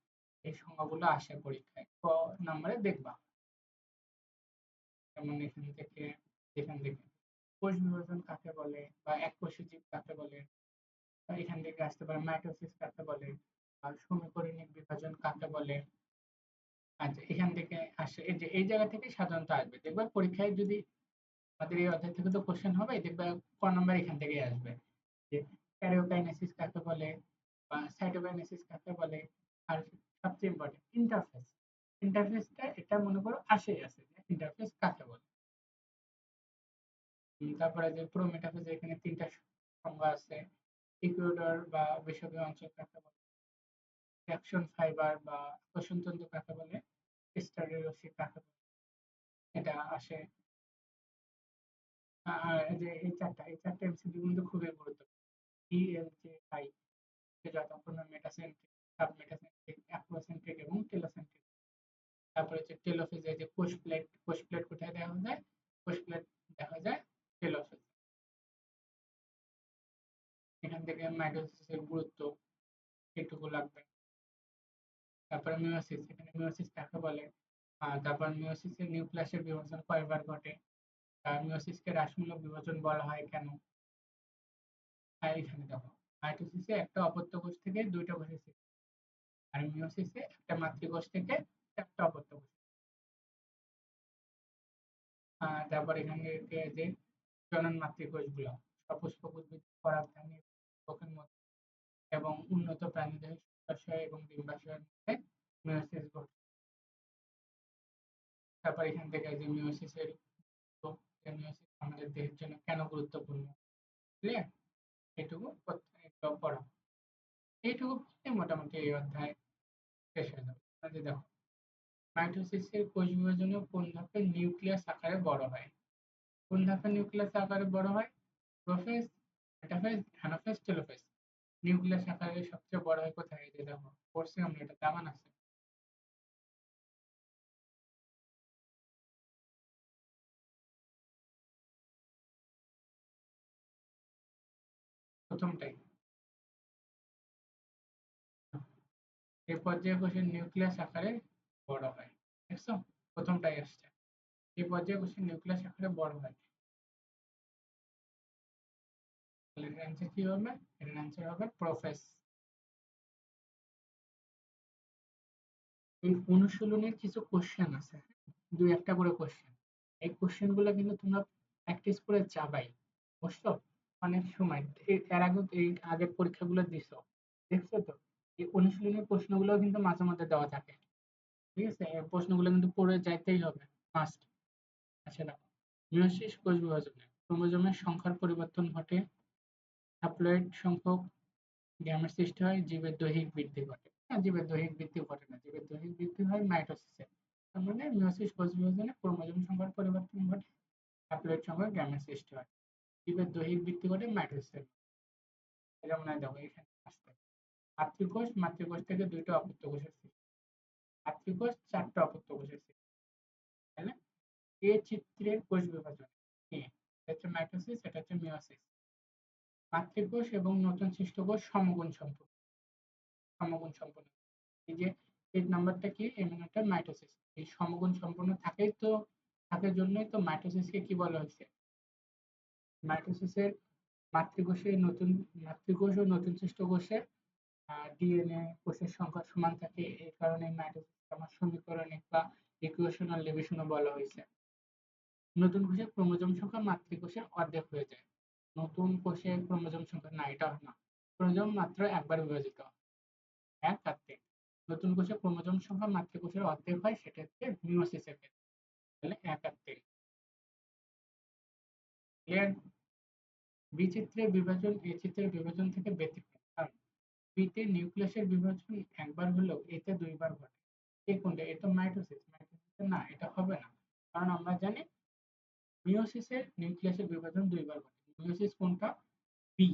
এই সংজ্ঞাগুলো আসে পরীক্ষায় ক নাম্বারে দেখবা। যেমন এখান থেকে কোষ বিভাজন কাকে বলে বা এককোষী জীব কাকে বলে, বা এখান থেকে আসতে পারে মাইটোসিস কাকে বলে, আর সমীকরণিক বিভাজন কাকে বলে। আচ্ছা, এখান থেকে আসে এই যে এই জায়গা থেকে সাধারণত আসবে, দেখবা পরীক্ষায় যদি আমাদের এই অধ্যায় থেকে তো কোশ্চেন হবে, দেখবা ক নাম্বার এখান থেকেই আসবে যে ক্যারিওকাইনেসিস কাকে বলে বা সাইটোকাইনেসিস কাকে বলে। আর সবচেয়ে ইম্পর্টেন্ট ইন্টারফেস, ইন্টারফেসটা এটা মনে করো আসেই আছে যে ইন্টারফেস কাকে বলে। তারপরে যে প্রোমেটাফেজ, এখানে ৩টা সংজ্ঞা আছে। ইকুয়েডর বা বিষুবীয় অঞ্চল কাকে বলে, ট্রাকশন ফাইবার বা আকর্ষণতন্ত্র কাকে বলে, স্টেরিওসিস কাকে বলে, এটা আসে। আর এই যে এই চারটা এমসিকিউ কিন্তু খুবই গুরুত্বপূর্ণ। ELJI, যথাক্রমে মেটাসেন্ট্রিক, সাবমেটাসেন্ট্রিক, অ্যাপ্রোসেন্ট্রিক এবং টেলোসেন্ট্রিক। তারপরে হচ্ছে টেলোফেজে যে কোষ প্লেট কোথায় দেখা যায়? কোষ প্লেট দেখা যায় টেলোফেজ। এখান থেকে মাইটোসিসের গুরুত্ব এটুকু লাগবে। তারপরে মিয়োসিস, এখানে মিয়োসিস কাকে বলে, তারপর মিয়োসিসের নিউক্লিয়াসের বিভাজন কয়বার ঘটে, মিয়োসিসকে রাশিমূলক বিভাজন বলা হয় কেন। আর এখানে দেখো মাইটোসিসে একটা অপত্য কোষ থেকে দুইটা কোষের সৃষ্টি, আর মিয়োসিসে একটা মাতৃকোষ থেকে চারটা অপত্য কোষ। তারপর এখান থেকে যে জনন মাতৃকোষগুলো সপুষ্পক উদ্ভিদ, পরাগধানী, কোষের মধ্যে এবং উন্নত প্রাণীদেহের শুক্রাশয় এবং ডিম্বাশয়ের মধ্যে মিয়োসিস ঘটে। তারপর আবার এখান থেকে যে মিয়োসিসের মিয়োসিস আমাদের দেহের জন্য কেন গুরুত্বপূর্ণ, ক্লিয়ার? এটুকু একটু পড়া, এইটুকু পড়লে মোটামুটি এই অধ্যায় শেষ হয়ে যাবে। তাহলে দেখো, মাইটোসিসের কোষ বিভাজনে কোন ধাপে নিউক্লিয়াস আকারে বড় হয়? কোন ধাপে নিউক্লিয়াস আকারে বড় হয়? Prophase, metaphase, anaphase, telophase. Nucleus আকারে সবচেয়ে বড় হয় কোথায়? এই যে দেখো, পড়ছি আমরা, এটা দামান আছে। প্রথমটাই। এই পর্যায়ে কোষের নিউক্লিয়াস আকারে বড় হয়। দেখছো? প্রথমটাই আসছে। এই পর্যায়ে কোষের নিউক্লিয়াস আকারে বড় হয়। তাহলে এর অ্যান্সার কি হবে? এর অ্যান্সার হবে প্রোফেজ। এই অনুশীলনের কিছু কোশ্চেন আছে, দুই একটা করে কোশ্চেন। এই কোশ্চেন গুলো কিন্তু তোমরা প্র্যাকটিস করে যাবাই, বুঝছো? অনেক সময় এর আগে এই আগের পরীক্ষাগুলো দিছো, দেখছো তো? এই অনুশীলনের প্রশ্নগুলো কিন্তু মাঝে মধ্যে দেওয়া থাকে, ঠিক আছে? এই প্রশ্নগুলো কিন্তু পড়ে যাইতেই হবে, মাস্ট। আচ্ছা দেখো, মিয়োসিস কোষ বিভাজনে ক্রোমোজোমের সংখ্যার পরিবর্তন ঘটে, হ্যাপ্লয়েড সংখ্যক গ্যামেট সৃষ্টি হয়, জীবের দৈহিক বৃদ্ধি ঘটে। না, জীবের দৈহিক বৃদ্ধি ঘটে না, জীবের দৈহিক বৃদ্ধি হয় মাইটোসিসে। তার মানে মিয়োসিস কোষ বিভাজনে ক্রোমোজোম সংখ্যার পরিবর্তন ঘটে, হ্যাপ্লয়েড সংখ্যক গ্যামেট সৃষ্টি হয়, জীবের দৈহিক বৃদ্ধি ঘটে মাইটোসিসে। এটা মনে হয় দেখো এখানে আসতে, মাতৃকোষ, মাতৃকোষ থেকে দুইটা অপত্য কোষের সৃষ্টি, মাতৃকোষ চারটা অপত্য কোষের সৃষ্টি, তাই না? এই চিত্রের কোষ বিভাজন কি? এটা হচ্ছে মাইটোসিস, এটা হচ্ছে মিয়োসিস। মাতৃকোষ এবং নতুন সৃষ্ট কোষ সমগুণ সম্পূর্ণ, সমগুণ সম্পন্ন। এই যে এর নাম্বারটা কি? এর নাম্বারটা মাইটোসিস। এই সমগুণ সম্পন্ন থাকাই তো, থাকার জন্যই তো মাইটোসিসকে কি বলা হয়েছে? মাইটোসিসের মাতৃকোষে নতুন, মাতৃকোষ ও নতুন সৃষ্ট কোষে ডিএনএ কোষের সংখ্যা সমান থাকে, এই কারণে মাইটোসিস আমার সমীকরণিক বা ইকুয়েশনাল ডিভিশনও বলা হয়েছে। নতুন কোষের ক্রোমোজোম সংখ্যা মাতৃকোষের অর্ধেক হয়ে যায়। নতুন কোষের ক্রোমোজোম সংখ্যা না, এটা না, ক্রোমোজোম মাত্র একবার বিভাজিত হয়, এক আর তিন। নতুন কোষের ক্রোমোজোম সংখ্যা মাতৃকোষের অর্ধেক হয়, সেটা হচ্ছে মিয়োসিসের ক্ষেত্রে। তাহলে এক আর তিন, ক্লিয়ার? বিচিত্রের বিভাজন এ চিত্রের বিভাজন থেকে ব্যতিক্রম, কারণ বিতে নিউক্লিয়াসের বিভাজন একবার হলেও এতে দুইবার ঘটে। এই কোনটা? এটা মাইটোসিস, মাইটোসিস না, এটা হবে না। কারণ আমরা জানি মিয়োসিসের নিউক্লিয়াসের বিভাজন দুইবার ঘটে। মিয়োসিস কোনটা? বি।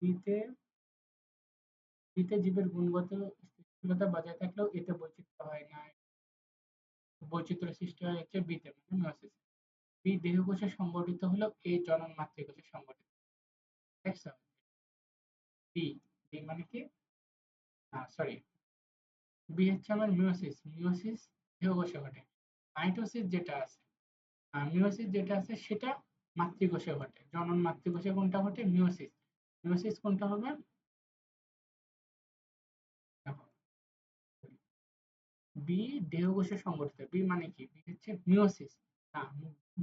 বিতে, বিতে জীবের গুণগত স্থিতিশীলতা বজায় থাকলেও এতে বৈচিত্র্য হয় না, বৈচিত্র্য সৃষ্টি হয় হচ্ছে বিতে, মানে মিয়োসিস। বি দেহকোষে সংগঠিত হলেও এ জনন মাতৃকোষে সংগঠিত। দেখছো? বি, বি মানে কি? সরি, বি হচ্ছে আমার মিয়োসিস, মিয়োসিস দেহকোষে ঘটে। মাইটোসিস যেটা আছে, মিয়োসিস যেটা আছে সেটা মাতৃকোষে ঘটে। জনন মাতৃকোষে কোনটা ঘটে? মিয়োসিস। মিয়োসিস কোনটা হবে? দেখো, বি দেহকোষে সংগঠিত। বি মানে কি? বি হচ্ছে মিয়োসিস। না,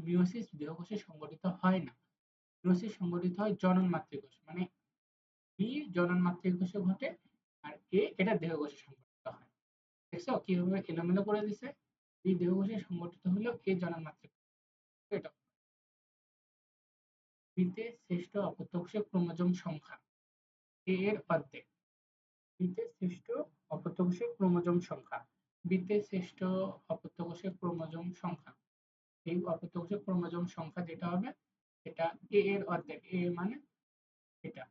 মিয়োসিস দেহকোষে সংগঠিত হয় না, মিয়োসিস সংগঠিত হয় জনন মাতৃকোষ, মানে বি জনন মাতৃকোষে ঘটে, আর এ এটা দেহকোষে সংগঠিত হয়। দেখছো কিভাবে এলোমেলো করে দিছে? বি দেহকোষে সংগঠিত হলেও এ জনন মাতৃকোষ, এটা। বিতে শ্রেষ্ঠ অপত্য কোষের ক্রোমোজোম সংখ্যা এ এর অর্ধেক। বিতে শ্রেষ্ঠ অপত্য কোষের ক্রোমোজোম সংখ্যা, বিতে শ্রেষ্ঠ অপত্য কোষের ক্রোমোজোম সংখ্যা, এই অপত্য কোষের ক্রোমোজোম সংখ্যা যেটা হবে এটা এ এর অর্ধেক। এ মানে এটা,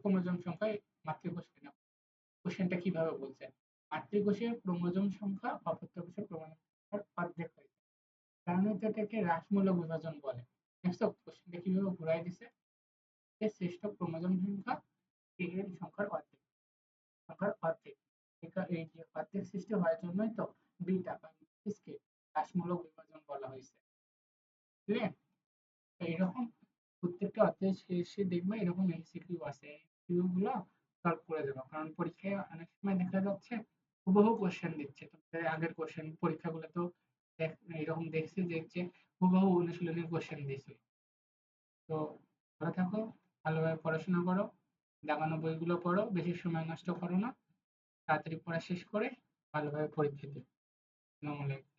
ক্রোমোজোম সংখ্যা মাতৃকোষে না। কোশ্চেনটা কিভাবে বলছে? মাতৃকোষের ক্রোমোজোম সংখ্যা অপত্য কোষের ক্রোমোজোম সংখ্যার অর্ধেক হয়ে যায়, কারণ এটাকে হ্রাসমূলক বিভাজন বলে। দেখছো কোশ্চেনটা কিভাবে ঘুরাই দিছে? শ্রেষ্ঠ ক্রোমোজোম সংখ্যা এ এর সংখ্যার অর্ধেক, সংখ্যার অর্ধেক। এই যে অর্ধেক সৃষ্টি হওয়ার জন্যই তো বিটা বা মিয়োসিসকে হ্রাসমূলক বিভাজন বলা হয়েছে, ক্লিয়ার? তো এরকম প্রত্যেকটা অধ্যায় শেষে দেখবে এরকম এমসিকিউ আছে, এমসিকিউ গুলো সলভ করে দেবো, কারণ পরীক্ষায় অনেক সময় দেখা যাচ্ছে হুবহু কোশ্চেন দিচ্ছে। তোমাদের আগের কোশ্চেন পরীক্ষাগুলো তো এরকম দেখছি যে হুবহু অনুশীলনের কোশ্চেন দিছে। তো ভালো থাকো, ভালোভাবে পড়াশোনা করো, দেখানো বইগুলো পড়ো, বেশি সময় নষ্ট করো না, তাড়াতাড়ি পড়া শেষ করে ভালোভাবে পরীক্ষা দিও। আসসালামু আলাইকুম।